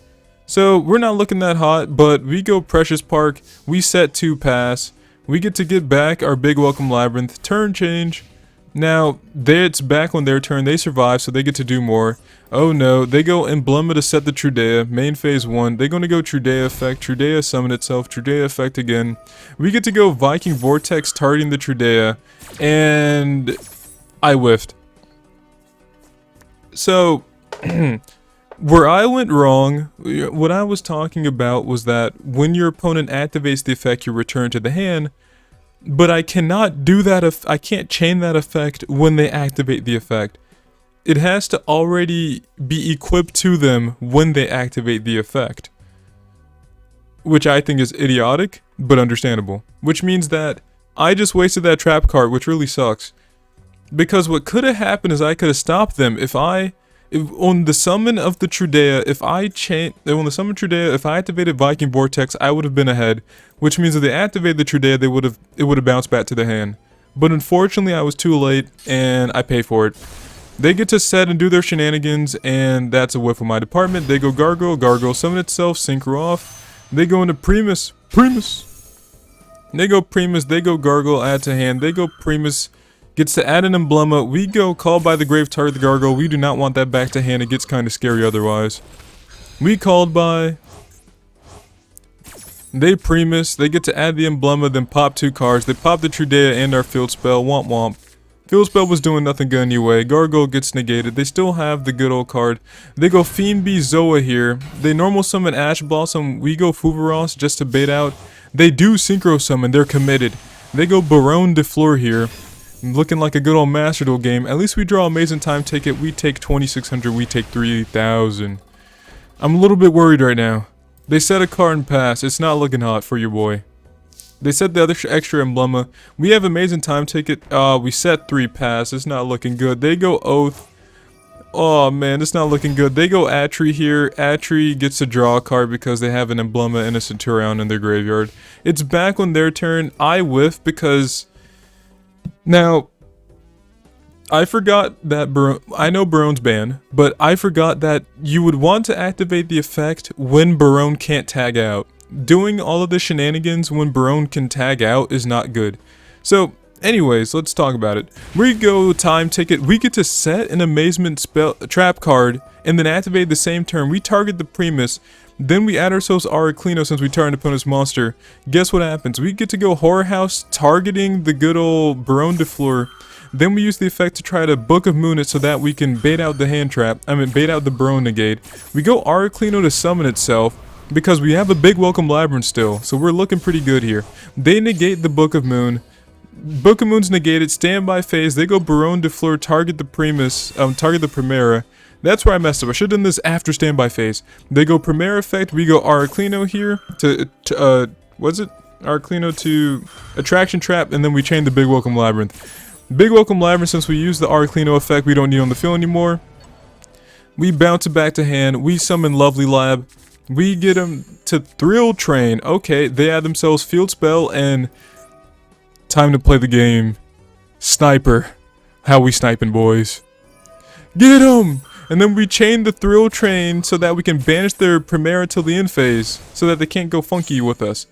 So we're not looking that hot, but we go Precious Park. We set 2 pass. We get to get back our Big Welcome Labyrinth. Turn change. Now, it's back on their turn. They survive, so they get to do more. Oh no, they go Emblema to set the Trudea. Main phase 1. They're going to go Trudea effect. Trudea summon itself. Trudea effect again. We get to go Viking Vortex targeting the Trudea. And I whiffed. So, where I went wrong, what I was talking about was that when your opponent activates the effect, you return to the hand, but I cannot do that, I can't chain that effect when they activate the effect. It has to already be equipped to them when they activate the effect. Which I think is idiotic, but understandable. Which means that I just wasted that trap card, which really sucks. Because what could have happened is I could have stopped them if on the summon of the Trudea, if I activated Viking Vortex, I would have been ahead. Which means if they activated the Trudea, it would have bounced back to the hand. But unfortunately, I was too late, and I pay for it. They get to set and do their shenanigans, and that's a whiff of my department. They go Gargoyle, Gargoyle summon itself, Synchro off. They go into Primus, They go Primus, they go Gargoyle, add to hand. They go Primus. Gets to add an Emblema. We go Called By the Grave, target the Gargoyle. We do not want that back to hand. It gets kind of scary otherwise. We Called By. They Primus. They get to add the Emblema, then pop 2 cards. They pop the Trudea and our Field Spell. Womp womp. Field Spell was doing nothing good anyway. Gargoyle gets negated. They still have the good old card. They go Fiend Bizoa here. They normal summon Ash Blossom. We go Fuvaros just to bait out. They do Synchro Summon. They're committed. They go Baronne de Fleur here. Looking like a good old Master Duel game. At least we draw Amazing Time Ticket. We take 2,600. We take 3,000. I'm a little bit worried right now. They set a card and pass. It's not looking hot for your boy. They set the other extra Emblema. We have Amazing Time Ticket. We set 3 pass. It's not looking good. They go Oath. Oh man, it's not looking good. They go Atri here. Atri gets to draw a card because they have an Emblema and a Centurion in their graveyard. It's back on their turn. I whiff because... Now, I forgot that I know Baronne's banned, but I forgot that you would want to activate the effect when Baronne can't tag out. Doing all of the shenanigans when Baronne can tag out is not good. So, anyways, let's talk about it. We go Time Ticket. We get to set an Amazement spell trap card and then activate the same turn. We target the Primus. Then we add ourselves Araclino since we target an opponent's monster. Guess what happens? We get to go Horror House targeting the good old Baronne de Fleur. Then we use the effect to try to Book of Moon it so that we can bait out the hand trap. Bait out the Baronne negate. We go Araclino to summon itself because we have a Big Welcome Labyrinth still. So we're looking pretty good here. They negate the Book of Moon. Book of Moon's negated. Standby phase. They go Baronne de Fleur, target the Primus, target the Primera. That's where I messed up. I should have done this after standby phase. They go Primera effect. We go Araclino here to what's it? Araclino to Attraction Trap, and then we chain the Big Welcome Labyrinth. Big Welcome Labyrinth, since we use the Araclino effect, we don't need on the field anymore. We bounce it back to hand. We summon Lovely Lab. We get them to Thrill Train. Okay, they add themselves Field Spell and time to play the game. Sniper. How we sniping, boys? Get them! And then we chain the Thrill Train so that we can banish their Primera till the end phase, so that they can't go funky with us.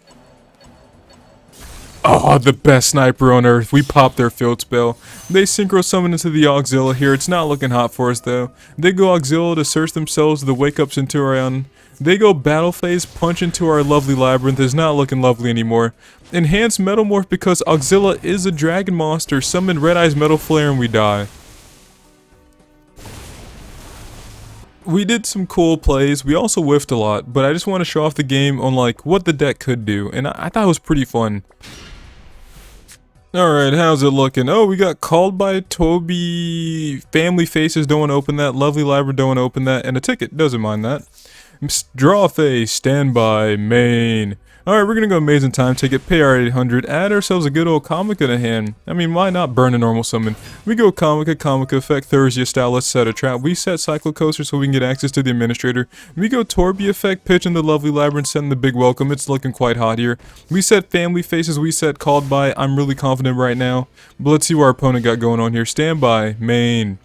Oh, the best sniper on earth. We pop their Field Spell. They Synchro Summon into the Auxilla here. It's not looking hot for us though. They go Auxilla to search themselves the Wake Up Centurion. They go Battle Phase, punch into our Lovely Labyrinth. It's not looking lovely anymore. Enhance Metamorph because Auxilla is a dragon monster. Summon Red Eyes Metal Flare and we die. we did some cool plays. We also whiffed a lot, but I just want to show off the game on like what the deck could do, and I thought it was pretty fun. Alright, how's it looking? Oh, we got called by Toby. Family faces, don't want to open that. Lovely Labrador, don't want to open that. And a ticket, doesn't mind that. Draw face, standby, main. Alright, we're gonna go Amazing Time Ticket, pay our 800, add ourselves a good old Comica to hand. I mean, why not burn a normal summon? We go Comica effect, Thursday style, let's set a trap. We set Cyclo Coaster so we can get access to the Administrator. We go Torby effect, pitch in the Lovely Labyrinth, send the big welcome, it's looking quite hot here. We set Family Faces, we set Called By, I'm really confident right now. But let's see what our opponent got going on here. Standby, main.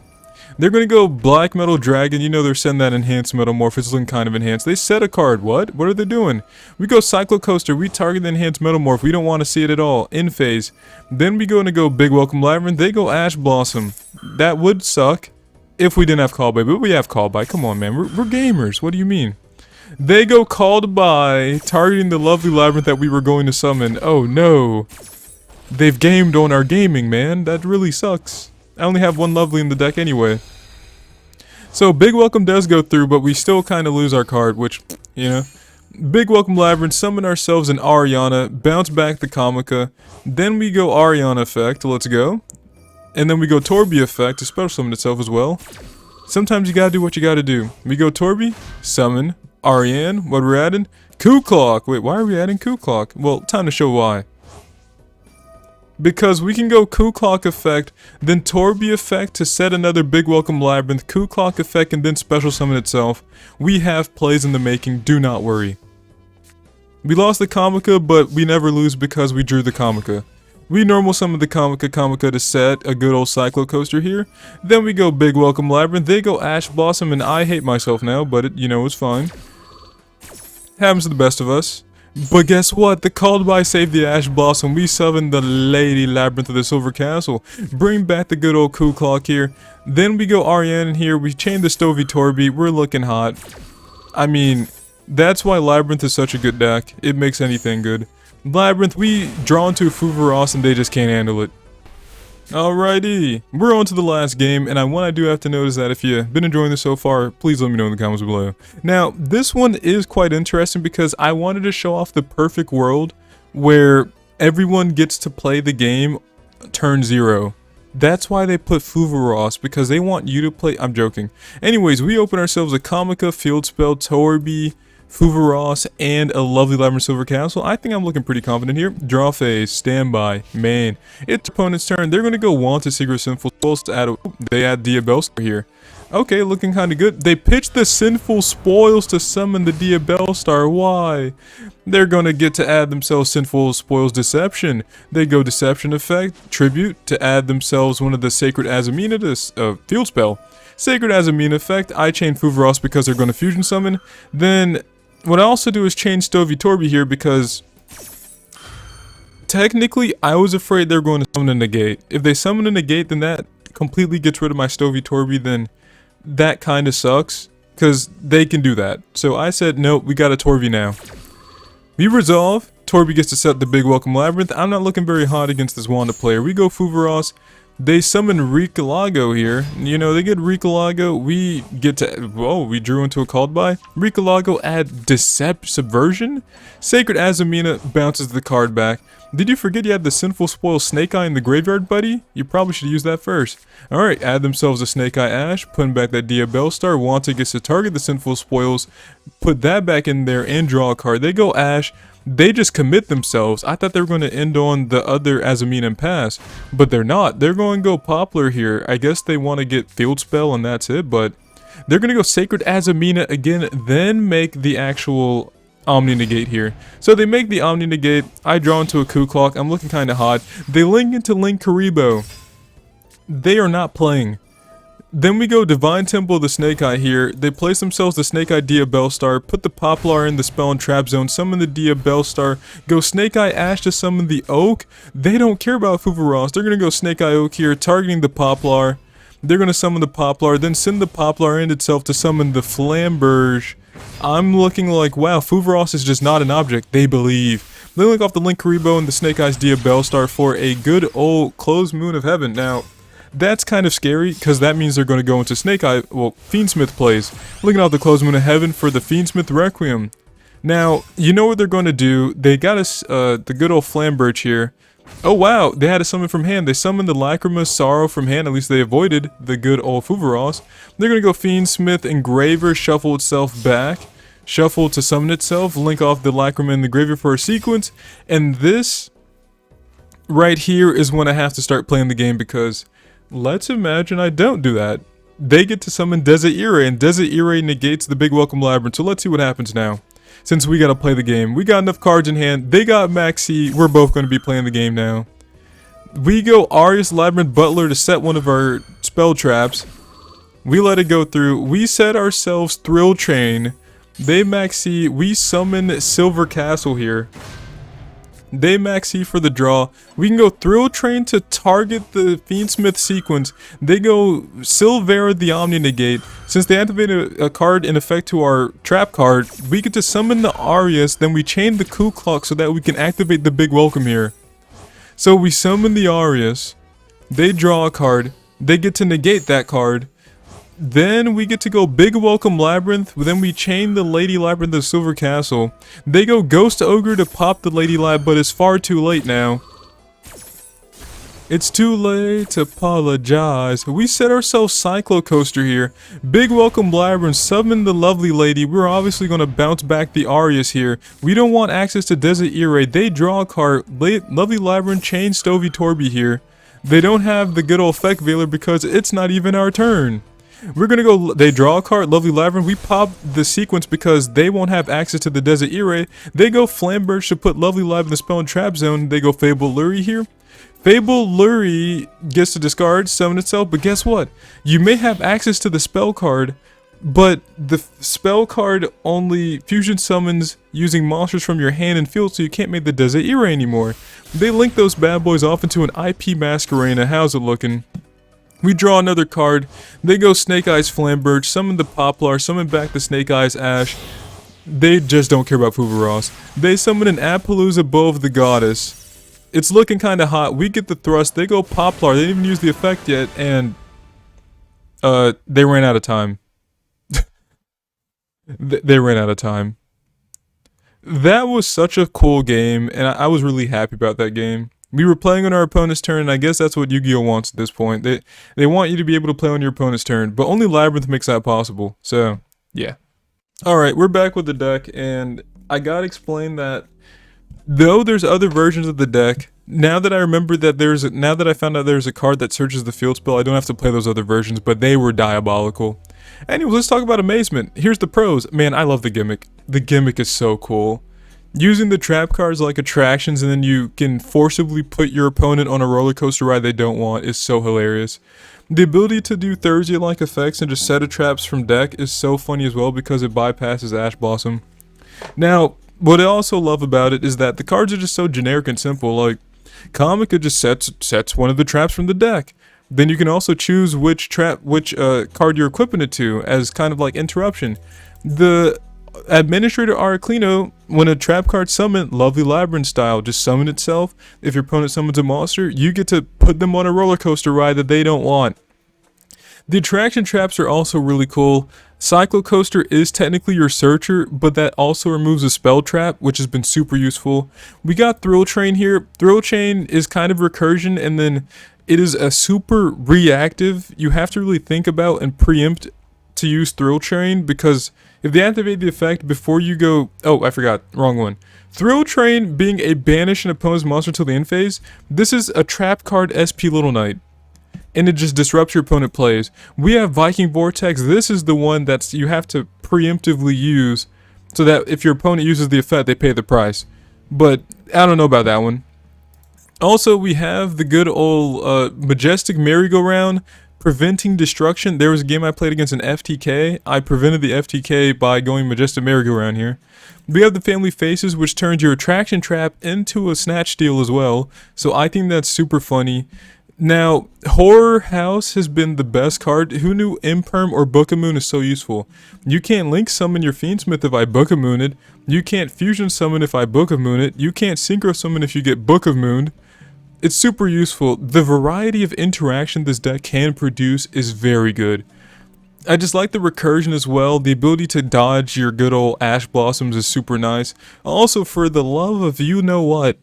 They're going to go Black Metal Dragon. You know they're sending that Enhanced Metamorph. It's looking kind of enhanced. They set a card. What? What are they doing? We go Cyclo Coaster. We target the Enhanced Metamorph. We don't want to see it at all. In phase. Then we go Big Welcome Labyrinth. They go Ash Blossom. That would suck if we didn't have Call By. But we have Call By. Come on, man. We're gamers. What do you mean? They go Called By, targeting the Lovely Labyrinth that we were going to summon. Oh, no. They've gamed on our gaming, man. That really sucks. I only have one Lovely in the deck anyway. So Big Welcome does go through, but we still kind of lose our card, which, you know. Big Welcome Labyrinth, summon ourselves an Ariana, bounce back the Comica. Then we go Ariana effect, let's go. And then we go Torby effect to special summon itself as well. Sometimes you gotta do what you gotta do. We go Torby, summon, Ariane, what we're adding? Coup Clock. Wait, why are we adding Coup Clock? Well, time to show why. Because we can go Coup Clock effect, then Torby effect to set another Big Welcome Labyrinth, Coup Clock effect, and then special summon itself. We have plays in the making, do not worry. We lost the Comica, but we never lose because we drew the Comica. We normal summon the Comica to set a good old Cyclo Coaster here. Then we go Big Welcome Labyrinth, they go Ash Blossom, and I hate myself now, but it, you know, it's fine. Happens to the best of us. But guess what? The Called By saved the Ash Blossom. We summon the Lady Labyrinth of the Silver Castle. Bring back the good old Coup Clock here. Then we go Ariane in here. We chain the Stovey Torby. We're looking hot. I mean, that's why Labyrinth is such a good deck. It makes anything good. Labyrinth, we draw into Fuvaros and they just can't handle it. Alrighty, we're on to the last game, and what I do have to note is that if you've been enjoying this so far, please let me know in the comments below. Now, this one is quite interesting because I wanted to show off the perfect world where everyone gets to play the game turn 0. That's why they put Fuvaros, because they want you to play. I'm joking. Anyways, we open ourselves a Comica, Field Spell, Torby, Fuvaros, and a Lovely Labyrinth Silver Castle. I think I'm looking pretty confident here. Draw phase, standby, main. It's opponent's turn. They're going to go Wanted Secret Sinful Spoils to add they add Diabellstar here. Okay, looking kind of good. They pitch the Sinful Spoils to summon the Diabellstar. Why? They're going to get to add themselves Sinful Spoils Deception. They go Deception effect, Tribute, to add themselves one of the Sacred Azamina to Field Spell. Sacred Azamina effect, I chain Fuvaros because they're going to Fusion Summon. Then what I also do is change Stovey Torby here because technically I was afraid they were going to summon a Negate. If they summon a Negate, then that completely gets rid of my Stovey Torby, then that kind of sucks because they can do that. So I said, nope, we got a Torby now. We resolve, Torby gets to set the Big Welcome Labyrinth. I'm not looking very hot against this Wanda player. We go Fuvaros. They summon Ricalago here. You know, they get Ricalago. We get to... Whoa, we drew into a Called By. Ricalago add Subversion. Sacred Azamina bounces the card back. Did you forget you had the Sinful Spoil Snake Eye in the graveyard, buddy? You probably should use that first. Alright, add themselves a Snake Eye Ash. Putting back that Diabellstar. Wanted gets to target the Sinful Spoils. Put that back in there and draw a card. They go Ash. They just commit themselves. I thought they were going to end on the other Azamina and pass, but they're not. They're going to go Poplar here. I guess they want to get Field Spell and that's it, but they're going to go Sacred Azamina again, then make the actual Omni Negate here. So they make the Omni Negate. I draw into a Coup Clock. I'm looking kind of hot. They link into Link Karibo. They are not playing. Then we go Divine Temple of the Snake Eye here. They place themselves the Snake Eye Diabellstar, put the Poplar in the spell and trap zone, summon the Diabellstar, go Snake Eye Ash to summon the Oak. They don't care about Fuvaros. They're going to go Snake Eye Oak here, targeting the Poplar. They're going to summon the Poplar, then send the Poplar in itself to summon the Flamberge. I'm looking like, wow, Fuvaros is just not an object. They believe. They link off the Link Karibo and the Snake Eyes Diabellstar for a good old Closed Moon of Heaven. Now, That's kind of scary, because that means they're going to go into Snake Eye, well, Fiendsmith plays. Looking out the closed moon of heaven for the Fiendsmith Requiem. Now, you know what they're going to do. They got us, the good old Flambirch here. Oh wow, they had a summon from hand. They summoned the Lacrima Sorrow from hand, at least they avoided the good old Fuvaros. They're going to go Fiendsmith, Engraver, shuffle itself back. Shuffle to summon itself, link off the Lacrima and the Engraver for a sequence. And this right here is when I have to start playing the game, because let's imagine I don't do that. They get to summon Desert Ire, and Desert Ire negates the Big Welcome Labyrinth. So let's see what happens now. Since we gotta play the game. We got enough cards in hand. They got Maxi. We're both gonna be playing the game now. We go Arius Labyrinth Butler to set one of our spell traps. We let it go through. We set ourselves Thrill Chain. They Maxi. We summon Silver Castle here. They Maxi for the draw. We can go Thrill Train to target the Fiendsmith sequence. They go Silvera the Omni Negate. Since they activated a card in effect to our trap card, we get to summon the Arius, then we chain the Ku Klux so that we can activate the Big Welcome here. So we summon the Arius. They draw a card. They get to negate that card. Then we get to go Big Welcome Labyrinth, then we chain the Lady Labyrinth of Silver Castle. They go Ghost Ogre to pop the Lady Lab, but it's far too late now. It's too late to apologize. We set ourselves Cyclo Coaster here. Big Welcome Labyrinth, summon the Lovely Lady. We're obviously going to bounce back the Arius here. We don't want access to Desert Ire. They draw a card. Lovely Labyrinth, chain Stovey Torby here. They don't have the good old Effect Veiler because it's not even our turn. We're gonna go, they draw a card, Lovely Labyrinth, we pop the sequence because they won't have access to the Desert Ire. They go Flambirch to put Lovely Labyrinth in the spell and trap zone. They go Fable Lurie here. Fable Lurie gets to discard, summon itself, but guess what? You may have access to the spell card, but the spell card only fusion summons using monsters from your hand and field, so you can't make the Desert Ire anymore. They link those bad boys off into an IP Masquerena. How's it looking? We draw another card. They go Snake Eyes Flambirch, summon the Poplar, summon back the Snake Eyes Ash. They just don't care about Fuvaros. They summon an Appaloosa Bow of the Goddess. It's looking kind of hot. We get the thrust. They go Poplar. They didn't even use the effect yet, and they ran out of time. They ran out of time. That was such a cool game, and I was really happy about that game. We were playing on our opponent's turn, and I guess that's what Yu-Gi-Oh! Wants at this point. They want you to be able to play on your opponent's turn, but only Labyrinth makes that possible, so, yeah. Alright, we're back with the deck, and I gotta explain that though there's other versions of the deck, now that I remember that now that I found out there's a card that searches the field spell, I don't have to play those other versions, but they were diabolical. Anyways, let's talk about Amazement. Here's the pros. Man, I love the gimmick. The gimmick is so cool. Using the trap cards like attractions and then you can forcibly put your opponent on a roller coaster ride they don't want is so hilarious. The ability to do Thursday-like effects and just set of traps from deck is so funny as well because it bypasses Ash Blossom. Now, what I also love about it is that the cards are just so generic and simple. Like, Comica just sets one of the traps from the deck. Then you can also choose which card you're equipping it to as kind of like interruption. The Administrator Araclino, when a trap card summon, Lovely Labyrinth style, just summon itself. If your opponent summons a monster, you get to put them on a roller coaster ride that they don't want. The attraction traps are also really cool. Cyclo Coaster is technically your searcher, but that also removes a spell trap, which has been super useful. We got Thrill Train here. Thrill Chain is kind of recursion, and then it is a super reactive. You have to really think about and preempt to use Thrill Train, because if they activate the effect before you go... Oh, I forgot. Wrong one. Thrill Train being a banish an opponent's monster until the end phase. This is a trap card SP Little Knight. And it just disrupts your opponent plays. We have Viking Vortex. This is the one that you have to preemptively use so that if your opponent uses the effect, they pay the price. But I don't know about that one. Also, we have the good old Majestic Merry-Go-Round. Preventing destruction. There was a game I played against an FTK. I prevented the FTK by going Majestic Merry-Go-Round here. We have the Family Faces, which turns your attraction trap into a snatch steal as well. So I think that's super funny. Now, Horror House has been the best card. Who knew Imperm or Book of Moon is so useful? You can't link summon your Fiendsmith if I Book of Moon it. You can't fusion summon if I Book of Moon it. You can't synchro summon if you get Book of Mooned. It's super useful. The variety of interaction this deck can produce is very good. I just like the recursion as well. The ability to dodge your good old Ash Blossoms is super nice. Also, for the love of you know what,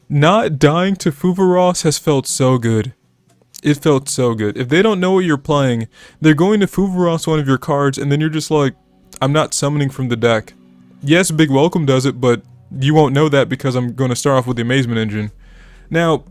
not dying to Fuvaros has felt so good. It felt so good. If they don't know what you're playing, they're going to Fuvaros one of your cards, and then you're just like, I'm not summoning from the deck. Yes, Big Welcome does it, but you won't know that because I'm going to start off with the Amazement engine. Now,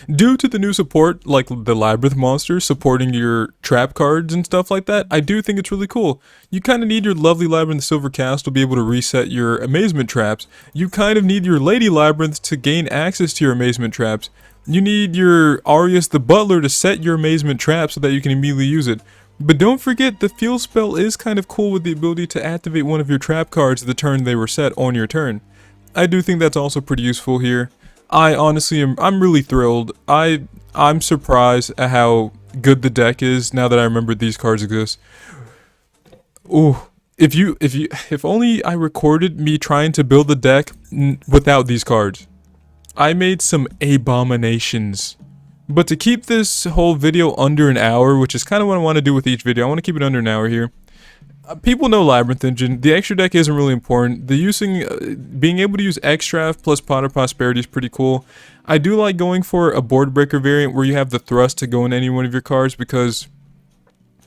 due to the new support, like the Labyrinth monsters supporting your trap cards and stuff like that, I do think it's really cool. You kind of need your lovely Labyrinth Silver Castle to be able to reset your Amazement traps. You kind of need your Lady Labyrinth to gain access to your Amazement traps. You need your Arius the Butler to set your Amazement trap so that you can immediately use it. But don't forget, the Field spell is kind of cool with the ability to activate one of your trap cards the turn they were set on your turn. I do think that's also pretty useful here. I honestly I'm really thrilled. I'm surprised at how good the deck is now that I remember these cards exist. Ooh, if only I recorded me trying to build the deck without these cards. I made some abominations. But to keep this whole video under an hour, which is kind of what I want to do with each video, I want to keep it under an hour here. People know Labyrinth Engine. The extra deck isn't really important. Being able to use Extract plus Pot of Prosperity is pretty cool. I do like going for a board breaker variant where you have the thrust to go in any one of your cards because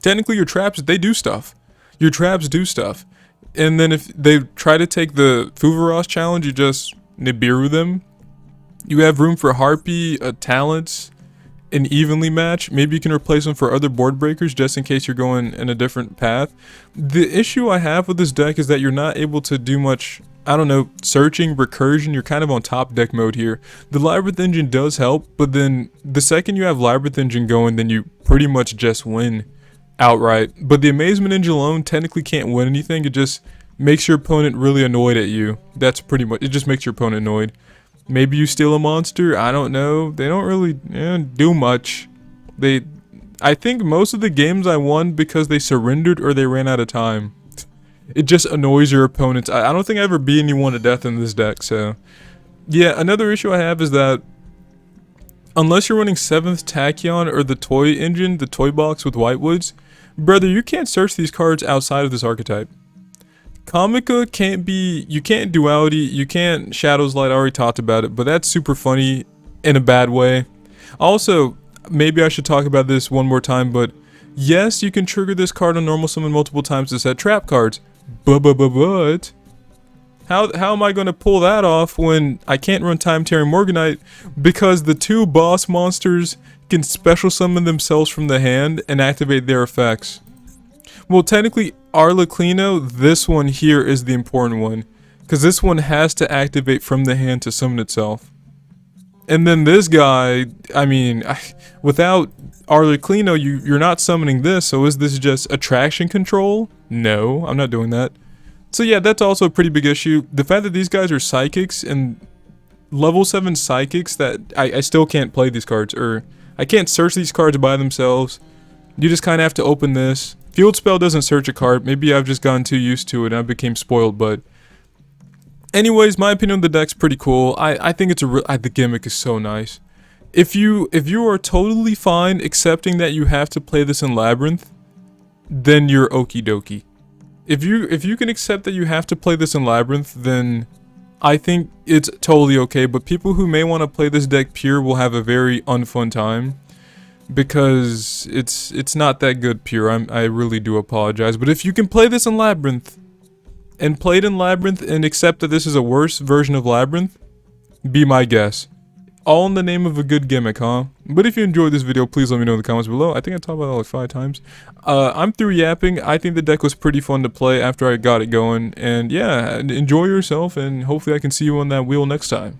technically your traps, they do stuff. Your traps do stuff. And then if they try to take the Fuvaros challenge, you just Nibiru them. You have room for Harpy, Talents, an evenly match. Maybe you can replace them for other board breakers just in case you're going in a different path. The issue I have with this deck is that you're not able to do much, I don't know, searching, recursion. You're kind of on top deck mode here. The Labyrinth Engine does help, but then the second you have Labyrinth Engine going, then you pretty much just win outright. But the Amazement Engine alone technically can't win anything. It just makes your opponent really annoyed at you. That's pretty much, it just makes your opponent annoyed. Maybe you steal a monster, I don't know. They don't really do much. I think most of the games I won because they surrendered or they ran out of time. It just annoys your opponents. I don't think I ever beat anyone to death in this deck, so. Yeah, another issue I have is that unless you're running 7th Tachyon or the toy engine, the toy box with Whitewoods, brother, you can't search these cards outside of this archetype. Comica can't be, you can't Duality, you can't Shadow's Light, I already talked about it, but that's super funny in a bad way. Also, maybe I should talk about this one more time, but yes, you can trigger this card on normal summon multiple times to set trap cards, but how am I going to pull that off when I can't run Time Tearing Morganite because the two boss monsters can special summon themselves from the hand and activate their effects? Well, technically, Arlecchino, this one here is the important one. Because this one has to activate from the hand to summon itself. And then this guy, I mean, without Arlecchino, you're not summoning this. So is this just attraction control? No, I'm not doing that. So yeah, that's also a pretty big issue. The fact that these guys are psychics and level 7 psychics that I still can't play these cards. Or I can't search these cards by themselves. You just kind of have to open this. Field spell doesn't search a card. Maybe I've just gotten too used to it and I became spoiled, but anyways, my opinion on the deck's pretty cool. I think it's the gimmick is so nice. If you are totally fine accepting that you have to play this in Labyrinth, then you're okie dokie. If you can accept that you have to play this in Labyrinth, then I think it's totally okay, but people who may want to play this deck pure will have a very unfun time. Because it's not that good pure. I really do apologize. But if you can play this in Labyrinth and play it in Labyrinth and accept that this is a worse version of Labyrinth, be my guest. All in the name of a good gimmick, huh? But if you enjoyed this video, please let me know in the comments below. I think I talked about that like 5 times. I'm through yapping. I think the deck was pretty fun to play after I got it going. And yeah, enjoy yourself and hopefully I can see you on that wheel next time.